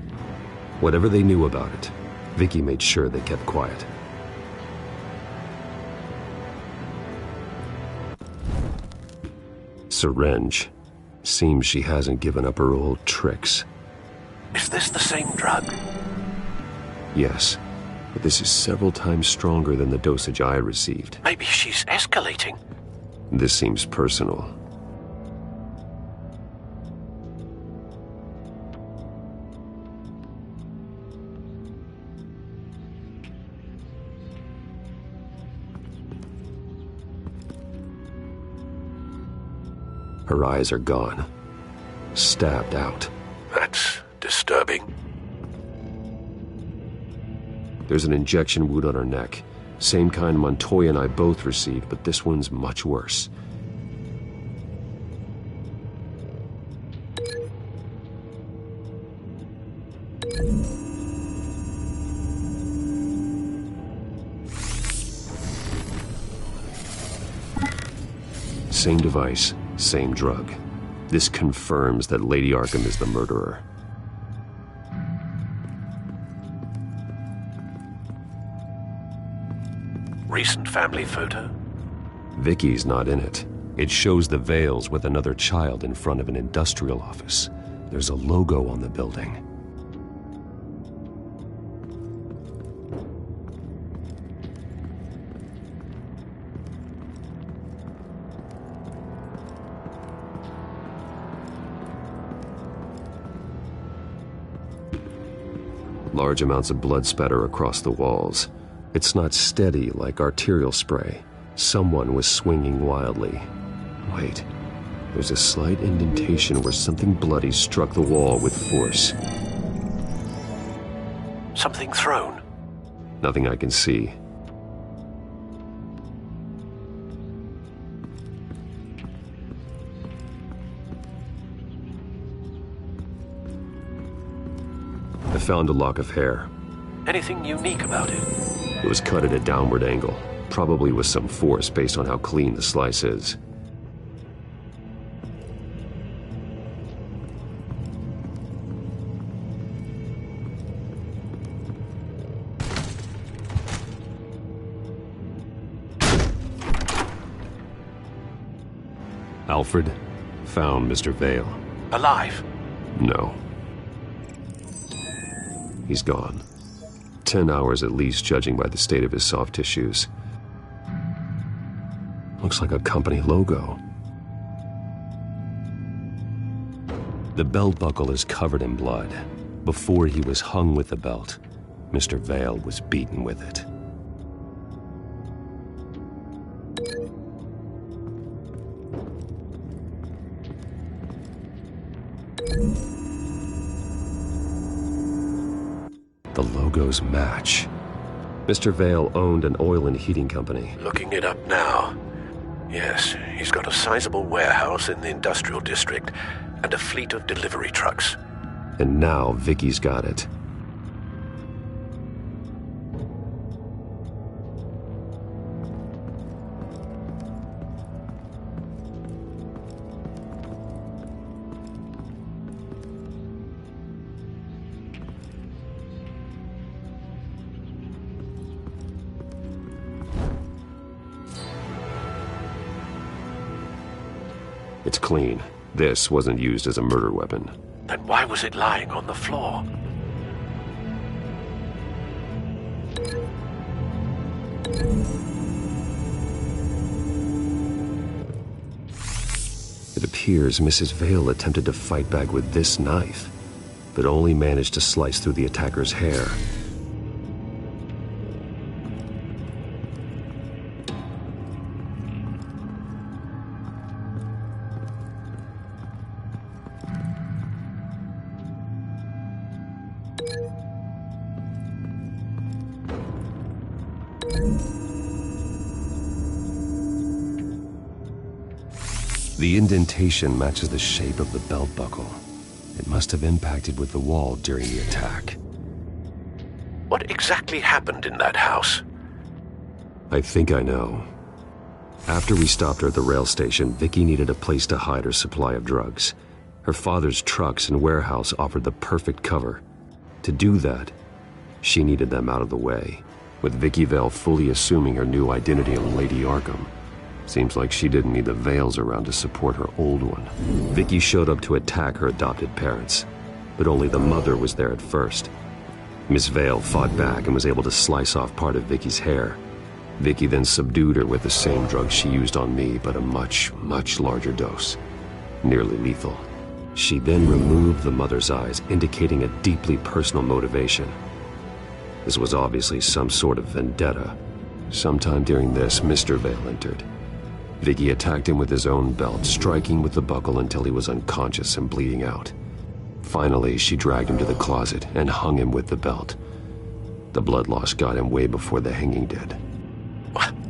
Whatever they knew about it, Vicky made sure they kept quiet. Syringe. Seems she hasn't given up her old tricks. Is this the same drug? Yes. But this is several times stronger than the dosage I received. Maybe she's escalating. This seems personal. Her eyes are gone. Stabbed out. That's disturbing. There's an injection wound on her neck. Same kind Montoya and I both received, but this one's much worse. Same device, same drug. This confirms that Lady Arkham is the murderer. Recent family photo? Vicky's not in it. It shows the Vales with another child in front of an industrial office. There's a logo on the building. Large amounts of blood spatter across the walls. It's not steady like arterial spray. Someone was swinging wildly. Wait, there's a slight indentation where something bloody struck the wall with force. Something thrown? Nothing I can see. I found a lock of hair. Anything unique about it? It was cut at a downward angle, probably with some force based on how clean the slice is. Alfred found Mr. Vale. Alive? No. He's gone. 10 hours at least, judging by the state of his soft tissues. Looks like a company logo. The belt buckle is covered in blood. Before he was hung with the belt, Mr. Vale was beaten with it. The logos match. Mr. Vale owned an oil and heating company. Looking it up now. Yes, he's got a sizable warehouse in the industrial district and a fleet of delivery trucks. And now Vicky's got it. It's clean. This wasn't used as a murder weapon. Then why was it lying on the floor? It appears Mrs. Vale attempted to fight back with this knife, but only managed to slice through the attacker's hair. The indentation matches the shape of the belt buckle. It must have impacted with the wall during the attack. What exactly happened in that house? I think I know. After we stopped her at the rail station, Vicky needed a place to hide her supply of drugs. Her father's trucks and warehouse offered the perfect cover. To do that, she needed them out of the way, with Vicky Vale fully assuming her new identity of Lady Arkham. Seems like she didn't need the Vales around to support her old one. Vicky showed up to attack her adopted parents, but only the mother was there at first. Miss Vale fought back and was able to slice off part of Vicky's hair. Vicky then subdued her with the same drug she used on me, but a much, much larger dose. Nearly lethal. She then removed the mother's eyes, indicating a deeply personal motivation. This was obviously some sort of vendetta. Sometime during this, Mr. Vale entered. Vicky attacked him with his own belt, striking with the buckle until he was unconscious and bleeding out. Finally, she dragged him to the closet and hung him with the belt. The blood loss got him way before the hanging did.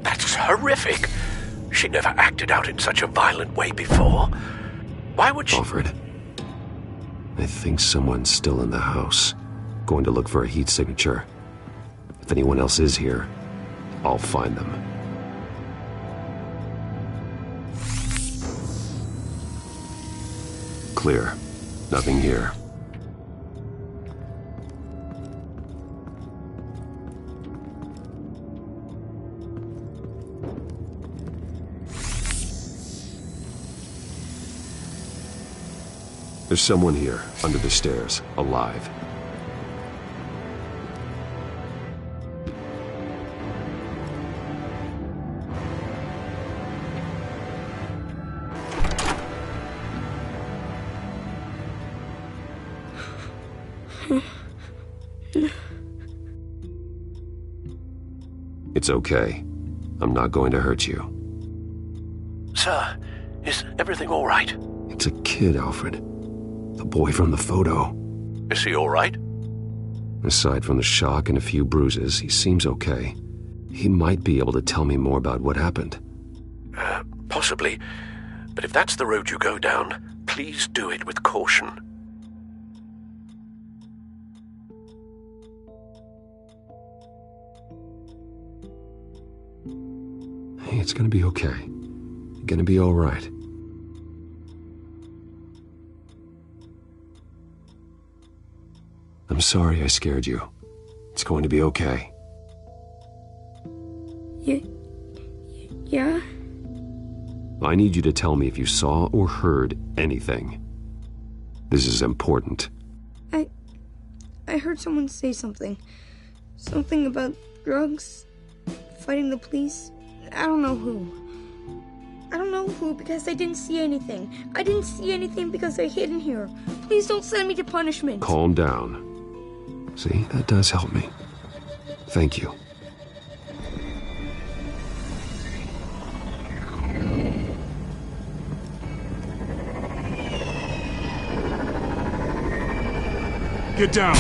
That's horrific. She never acted out in such a violent way before. Why would she... Alfred, I think someone's still in the house. Going to look for a heat signature. If anyone else is here, I'll find them. Clear. Nothing here. There's someone here, under the stairs, alive. It's okay. I'm not going to hurt you. Sir, is everything all right? It's a kid, Alfred. The boy from the photo. Is he all right? Aside from the shock and a few bruises, he seems okay. He might be able to tell me more about what happened. Possibly. But if that's the road you go down, please do it with caution. Hey, it's gonna be okay. You're gonna be all right. I'm sorry I scared you. It's going to be okay. Yeah? I need you to tell me if you saw or heard anything. This is important. I heard someone say something. Something about drugs, fighting the police. I don't know who. I don't know who because I didn't see anything. I didn't see anything because I hid in here. Please don't send me to punishment. Calm down. See, that does help me. Thank you. Get down!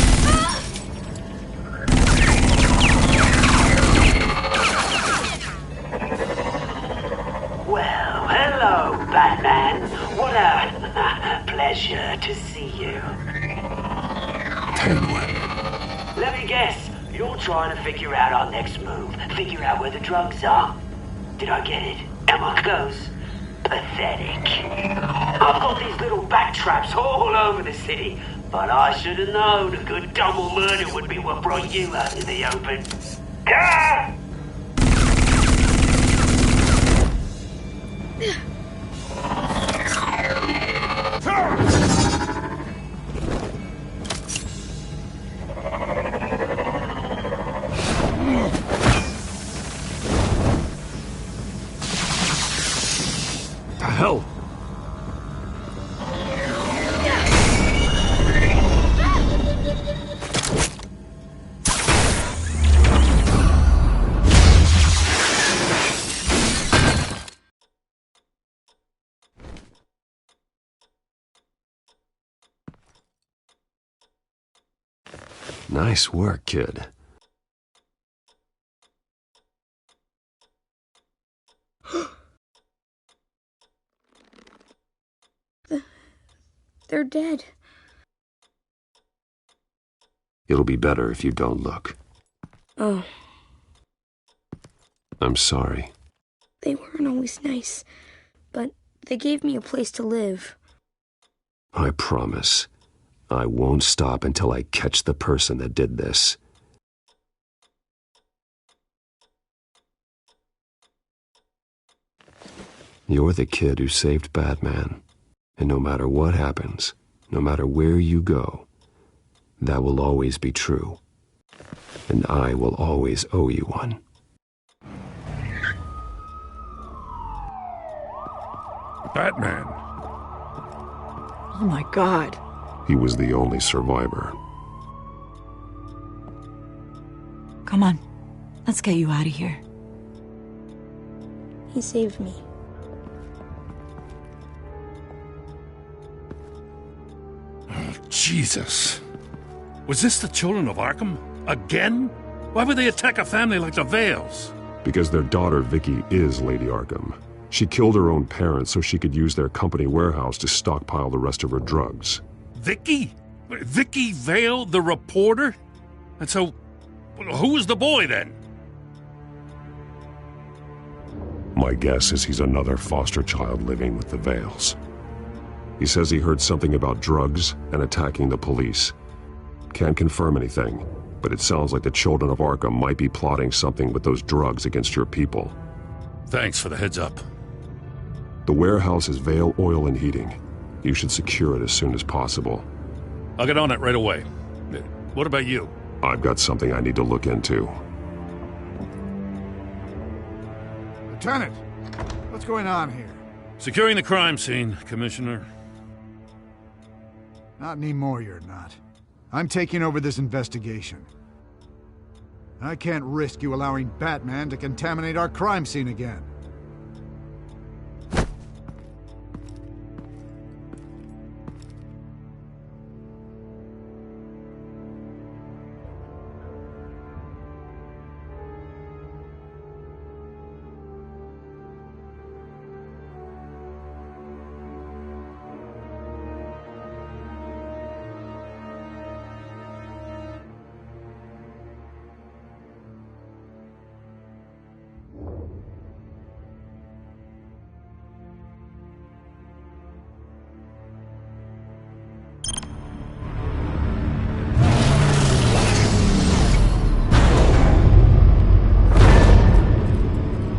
Well, hello, Batman. What a pleasure to see you. Let me guess, you're trying to figure out our next move. Figure out where the drugs are. Did I get it? Am I close? Pathetic. I've got these little bat traps all over the city, but I should have known a good double murder would be what brought you out in the open. Ah! Hell! Nice work, kid. They're dead. It'll be better if you don't look. Oh, I'm sorry. they weren't always nice, but they gave me a place to live. I promise. I won't stop until I catch the person that did this. You're the kid who saved Batman. And no matter what happens, no matter where you go, that will always be true. And I will always owe you one. Batman. Oh my god. He was the only survivor. Come on. Let's get you out of here. He saved me. Oh, Jesus. Was this the children of Arkham? Again? Why would they attack a family like the Vales? Because their daughter, Vicky, is Lady Arkham. She killed her own parents so she could use their company warehouse to stockpile the rest of her drugs. Vicky? Vicky Vale, the reporter? And so, who was the boy then? My guess is he's another foster child living with the Vales. He says he heard something about drugs and attacking the police. Can't confirm anything, but it sounds like the children of Arkham might be plotting something with those drugs against your people. Thanks for the heads up. The warehouse is Vale Oil and Heating. You should secure it as soon as possible. I'll get on it right away. What about you? I've got something I need to look into. Lieutenant, what's going on here? Securing the crime scene, Commissioner. Not anymore, you're not. I'm taking over this investigation. I can't risk you allowing Batman to contaminate our crime scene again.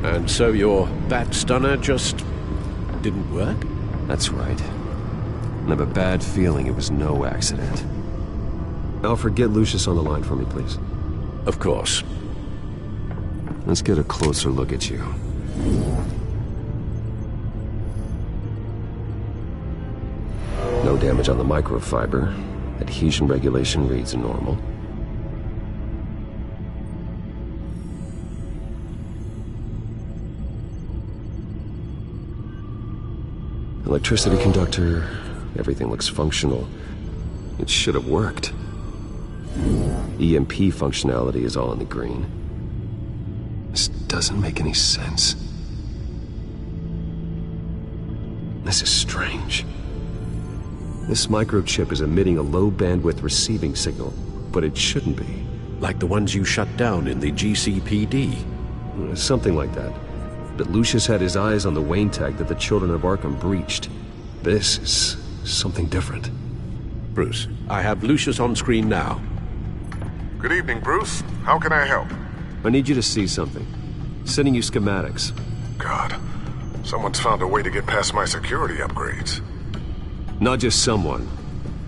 And so your bat stunner just didn't work? That's right. I have a bad feeling it was no accident. Alfred, get Lucius on the line for me, please. Of course. Let's get a closer look at you. No damage on the microfiber. Adhesion regulation reads normal. Electricity conductor, everything looks functional. It should have worked. EMP functionality is all in the green. This doesn't make any sense. This is strange. This microchip is emitting a low-bandwidth receiving signal, but it shouldn't be. Like the ones you shut down in the GCPD? Something like that. But Lucius had his eyes on the Wayne tag that the children of Arkham breached. This is something different. Bruce, I have Lucius on screen now. Good evening, Bruce. How can I help? I need you to see something. Sending you schematics. God, someone's found a way to get past my security upgrades. Not just someone.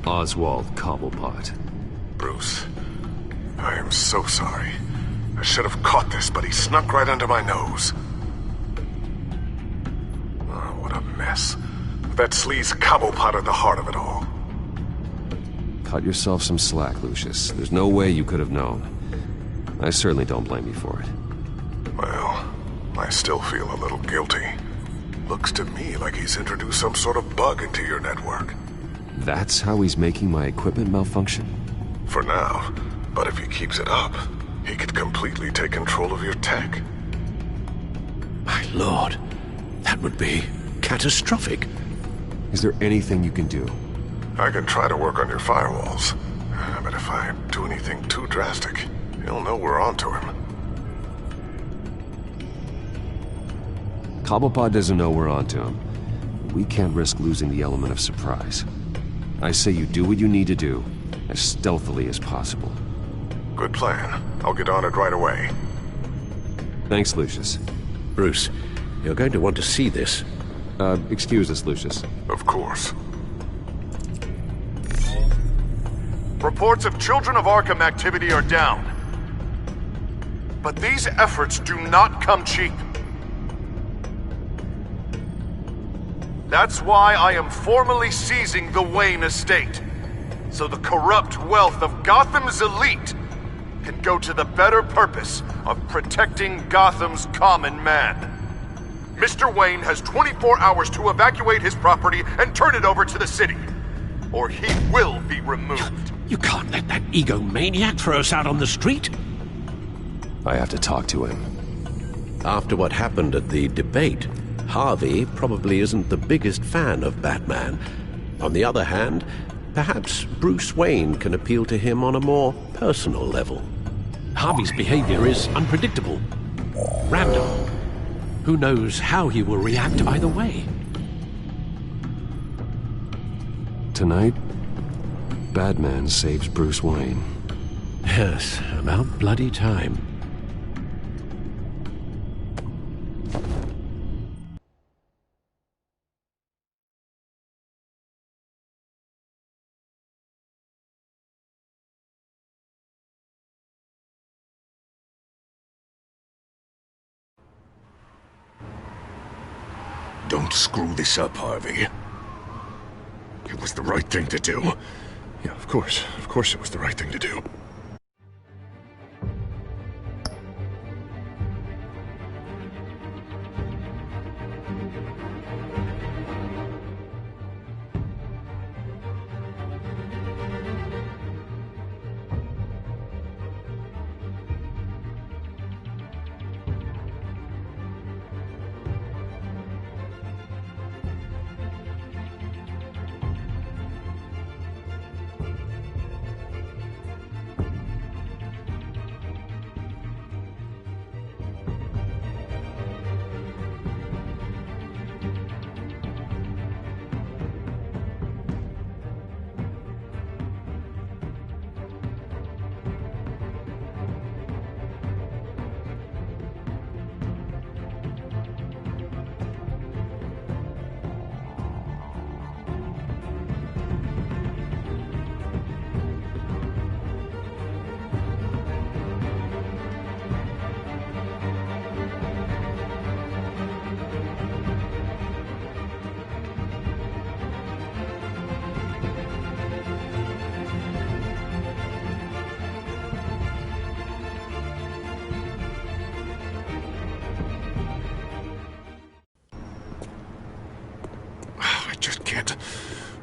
Oswald Cobblepot. Bruce, I am so sorry. I should have caught this, but he snuck right under my nose. Oh, what a mess. That sleaze Cobblepot at the heart of it all. Cut yourself some slack, Lucius. There's no way you could have known. I certainly don't blame you for it. Well, I still feel a little guilty. Looks to me like he's introduced some sort of bug into your network. That's how he's making my equipment malfunction? For now. But if he keeps it up, he could completely take control of your tech. My lord, that would be catastrophic. Is there anything you can do? I can try to work on your firewalls. But if I do anything too drastic, he'll know we're onto him. Cobblepot doesn't know we're onto him. We can't risk losing the element of surprise. I say you do what you need to do, as stealthily as possible. Good plan. I'll get on it right away. Thanks, Lucius. Bruce, you're going to want to see this. Excuse us, Lucius. Of course. Reports of Children of Arkham activity are down. But these efforts do not come cheap. That's why I am formally seizing the Wayne estate, so the corrupt wealth of Gotham's elite can go to the better purpose of protecting Gotham's common man. Mr. Wayne has 24 hours to evacuate his property and turn it over to the city, or he will be removed. You can't let that egomaniac throw us out on the street. I have to talk to him. After what happened at the debate, Harvey probably isn't the biggest fan of Batman. On the other hand, perhaps Bruce Wayne can appeal to him on a more personal level. Harvey's behavior is unpredictable, random. Who knows how he will react either way? Tonight, Batman saves Bruce Wayne. Yes, about bloody time. Don't screw this up, Harvey. It was the right thing to do. Yeah, of course it was the right thing to do.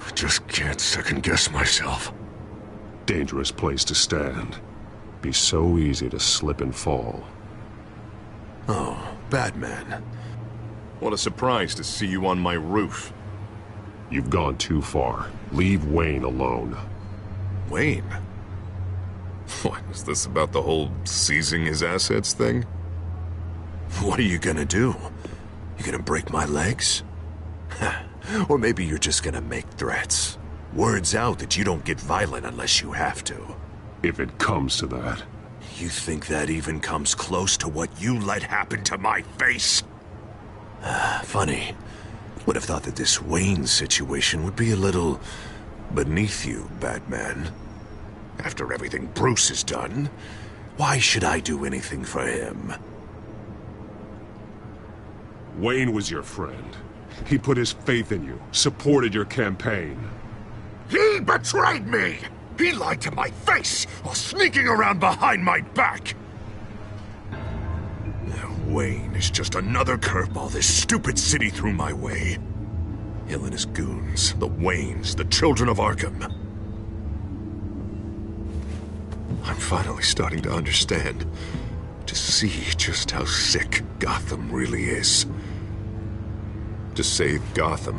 I just can't second-guess myself. Dangerous place to stand. Be so easy to slip and fall. Oh, Batman. What a surprise to see you on my roof. You've gone too far. Leave Wayne alone. Wayne? What, is this about the whole seizing his assets thing? What are you gonna do? You gonna break my legs? Or maybe you're just gonna make threats. Words out that you don't get violent unless you have to. If it comes to that. You think that even comes close to what you let happen to my face? Funny. Would have thought that this Wayne situation would be a little beneath you, Batman. After everything Bruce has done, why should I do anything for him? Wayne was your friend. He put his faith in you, supported your campaign. He betrayed me! He lied to my face while sneaking around behind my back! Now Wayne is just another curveball this stupid city threw my way. Hill and his goons, the Waynes, the children of Arkham. I'm finally starting to understand, to see just how sick Gotham really is. To save Gotham,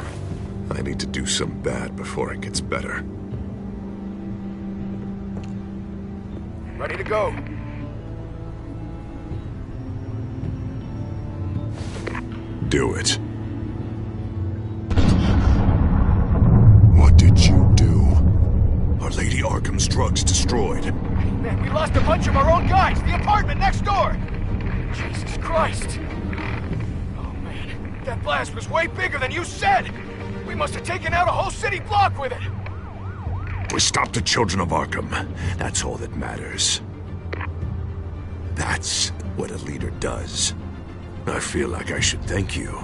I need to do some bad before it gets better. Ready to go. Do it. What did you do? Our Lady Arkham's drugs destroyed. Man, we lost a bunch of our own guys! The apartment next door! Jesus Christ! Oh man, that blast was way bigger than you said! We must have taken out a whole city block with it! We stopped the children of Arkham. That's all that matters. That's what a leader does. I feel like I should thank you,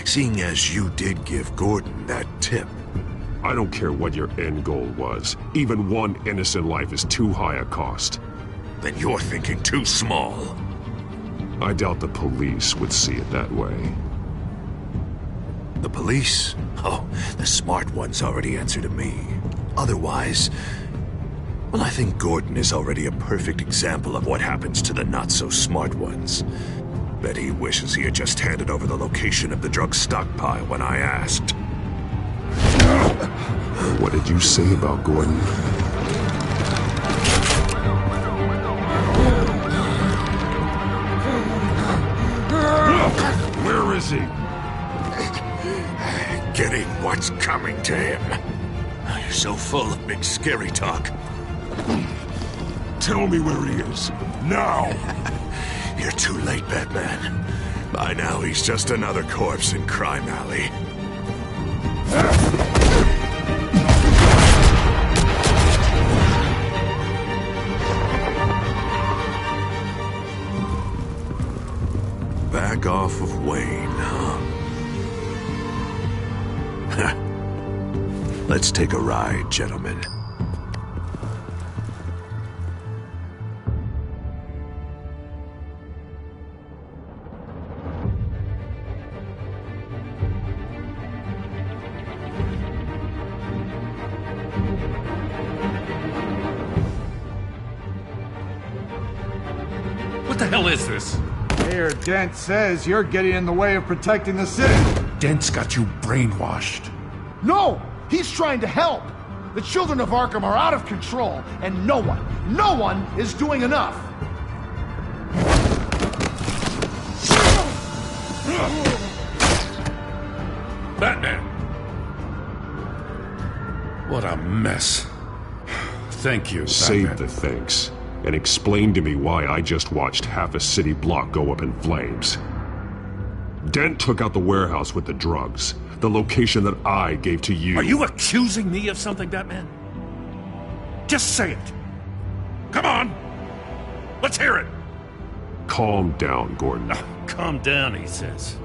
seeing as you did give Gordon that tip. I don't care what your end goal was. Even one innocent life is too high a cost. Then you're thinking too small. I doubt the police would see it that way. The police? Oh, the smart ones already answer to me. Otherwise, well, I think Gordon is already a perfect example of what happens to the not-so-smart ones. Bet he wishes he had just handed over the location of the drug stockpile when I asked. What did you say about Gordon? Where is he? Getting what's coming to him. You're so full of big scary talk. Tell me where he is. Now! You're too late, Batman. By now, he's just another corpse in Crime Alley. Back off of Wayne, huh? Let's take a ride, gentlemen. What the hell is this? Mayor Dent says you're getting in the way of protecting the city. Dent's got you brainwashed. No! He's trying to help! The children of Arkham are out of control, and no one is doing enough! Batman! What a mess. Thank you, Save Batman. the thanks, and explain to me why I just watched half a city block go up in flames. Dent took out the warehouse with the drugs, the location that I gave to you. Are you accusing me of something, Batman? Just say it. Come on! Let's hear it! Calm down, Gordon. Calm down, he says.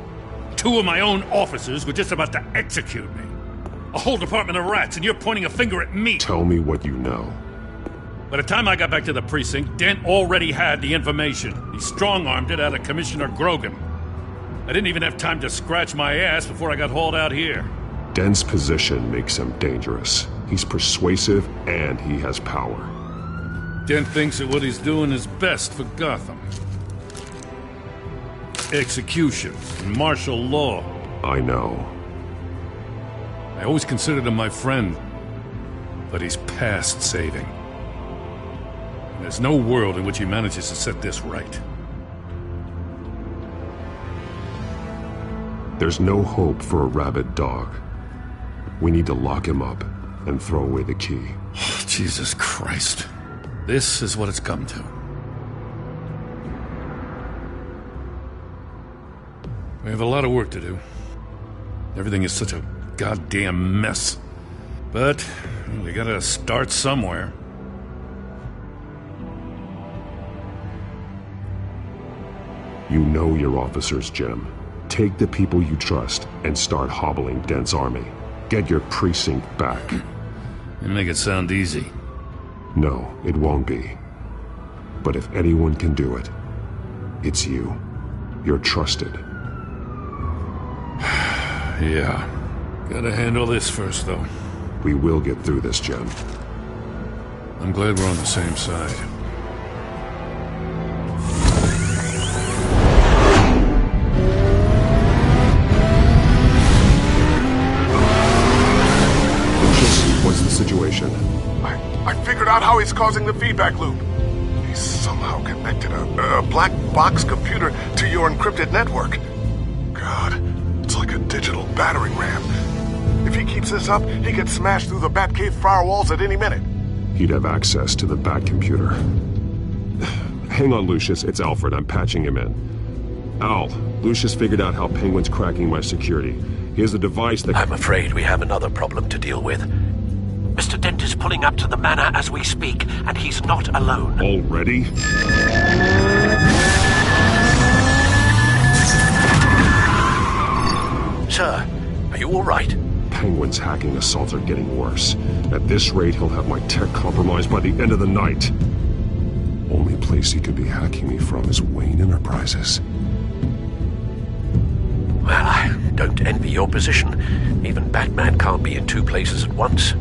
2 of my own officers were just about to execute me. A whole department of rats, and you're pointing a finger at me. Tell me what you know. By the time I got back to the precinct, Dent already had the information. He strong-armed it out of Commissioner Grogan. I didn't even have time to scratch my ass before I got hauled out here. Dent's position makes him dangerous. He's persuasive, and he has power. Dent thinks that what he's doing is best for Gotham. Executions and martial law. I know. I always considered him my friend, but he's past saving. And there's no world in which he manages to set this right. There's no hope for a rabid dog. We need to lock him up and throw away the key. Oh, Jesus Christ. This is what it's come to. We have a lot of work to do. Everything is such a goddamn mess. But we gotta start somewhere. You know your officers, Jim. Take the people you trust and start hobbling Dent's army. Get your precinct back. You make it sound easy. No, it won't be. But if anyone can do it, it's you. You're trusted. Yeah. Gotta handle this first, though. We will get through this, Jim. I'm glad we're on the same side. What's the situation? I figured out how he's causing the feedback loop. He's somehow connected a black box computer to your encrypted network. God, it's like a digital battering ram. If he keeps this up, he could smash through the Batcave firewalls at any minute. He'd have access to the Bat computer. Hang on, Lucius. It's Alfred. I'm patching him in. Al, Lucius figured out how Penguin's cracking my security. He has a device that... I'm afraid we have another problem to deal with. Mr. Dent is pulling up to the manor as we speak, and he's not alone. Already? Sir, are you all right? Penguin's hacking assaults are getting worse. At this rate, he'll have my tech compromised by the end of the night. Only place he could be hacking me from is Wayne Enterprises. Well, I don't envy your position. Even Batman can't be in two places at once.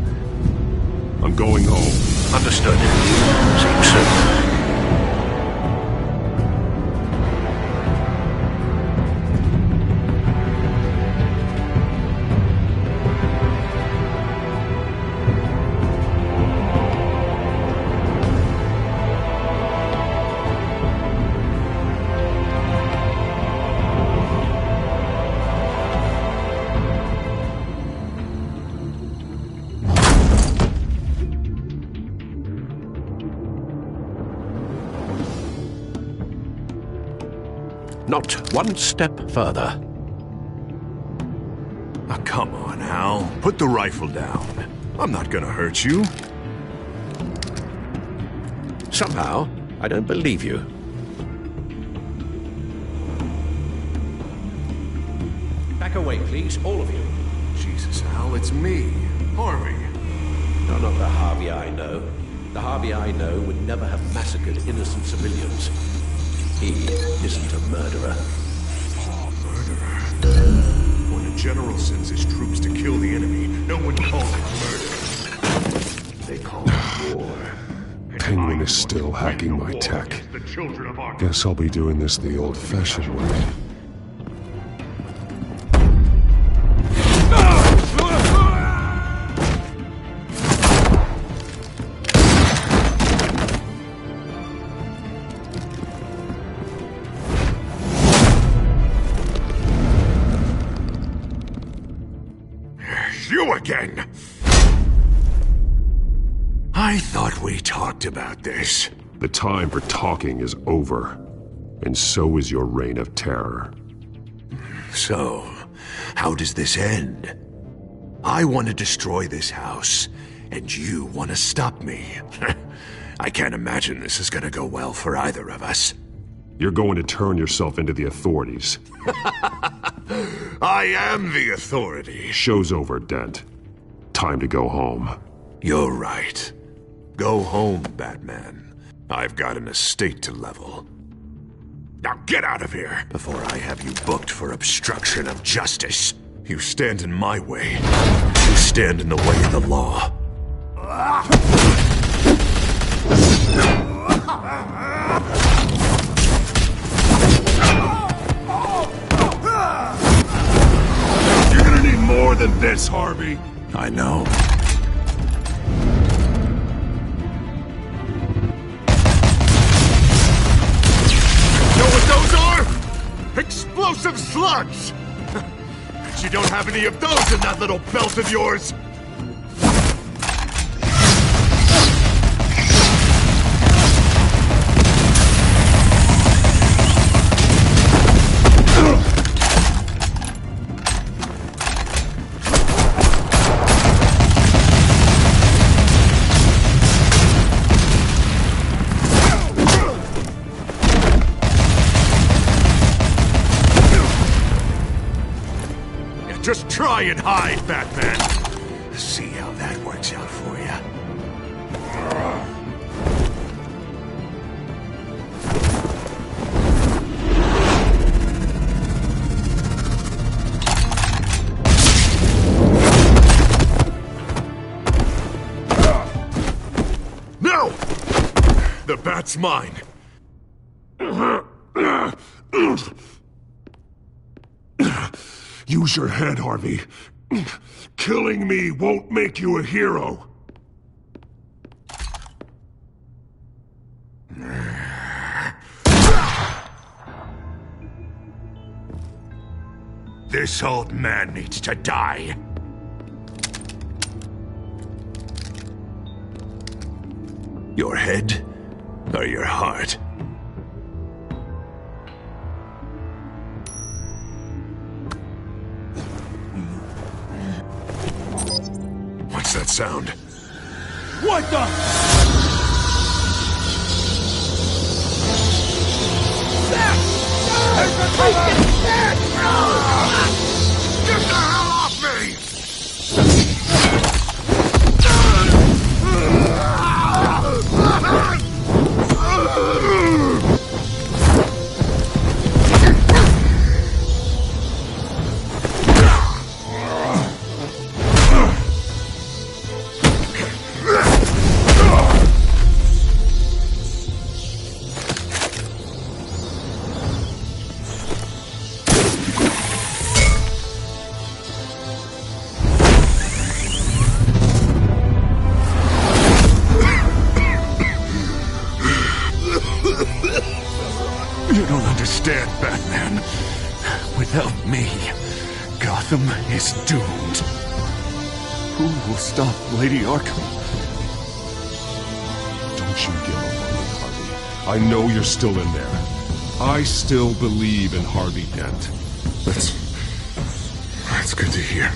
I'm going home. Understood. See you soon. Not one step further. Oh, come on, Al. Put the rifle down. I'm not gonna hurt you. Somehow, I don't believe you. Back away, please, all of you. Jesus, Al, it's me, Harvey. No, not the Harvey I know. The Harvey I know would never have massacred innocent civilians. He isn't a murderer. Oh, murderer. When a general sends his troops to kill the enemy, no one calls it murder. They call it war. Penguin is still hacking my tech. Guess I'll be doing this the old-fashioned way. You again! I thought we talked about this. The time for talking is over, and so is your reign of terror. So, how does this end? I want to destroy this house, and you want to stop me. I can't imagine this is gonna go well for either of us. You're going to turn yourself into the authorities. I am the authority. Show's over, Dent. Time to go home. You're right. Go home, Batman. I've got an estate to level. Now get out of here before I have you booked for obstruction of justice. You stand in my way. You stand in the way of the law. You're gonna need more than this, Harvey. I know. Know what those are? Explosive slugs! But you don't have any of those in that little belt of yours! Just try and hide, Batman. See how that works out for you. No! The bat's mine. Use your head, Harvey. Killing me won't make you a hero. This old man needs to die. Your head or your heart? What's that sound? What the? There's a freaking cat! understand, Batman. Without me, Gotham is doomed. Who will stop Lady Arkham? Don't you give up on me, Harvey. I know you're still in there. I still believe in Harvey Dent. That's good to hear.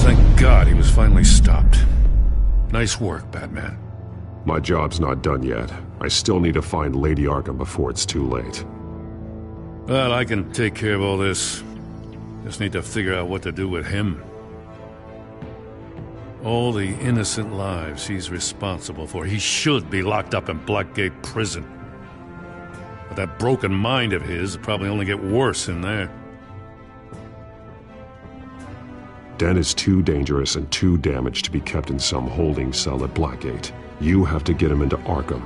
Thank God he was finally stopped. Nice work, Batman. My job's not done yet. I still need to find Lady Arkham before it's too late. Well, I can take care of all this. Just need to figure out what to do with him. All the innocent lives he's responsible for. He should be locked up in Blackgate Prison. But that broken mind of his will probably only get worse in there. Dent is too dangerous and too damaged to be kept in some holding cell at Blackgate. You have to get him into Arkham.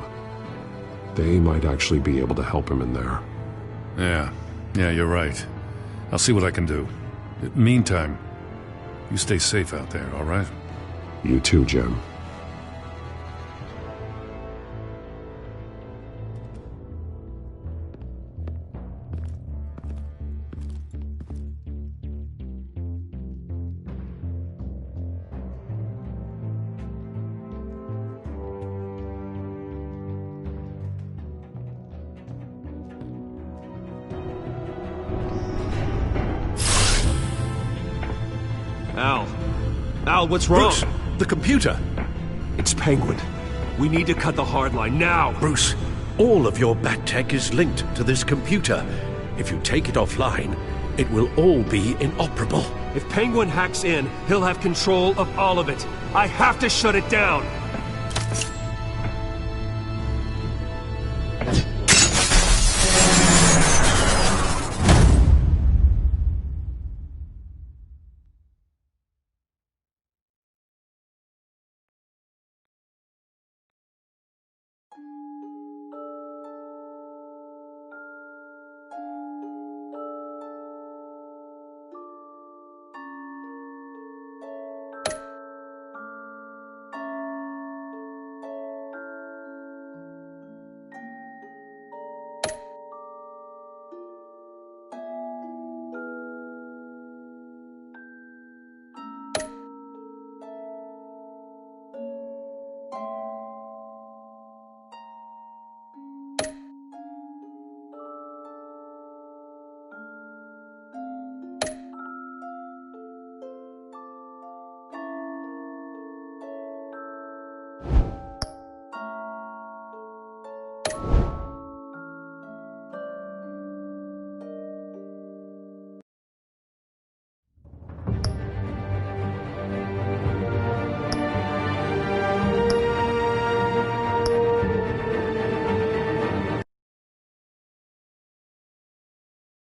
They might actually be able to help him in there. Yeah, you're right. I'll see what I can do. Meantime, you stay safe out there, all right? You too, Jim. Al, what's wrong? Bruce, the computer. It's Penguin. We need to cut the hard line now. Bruce, all of your bat tech is linked to this computer. If you take it offline, it will all be inoperable. If Penguin hacks in, he'll have control of all of it. I have to shut it down.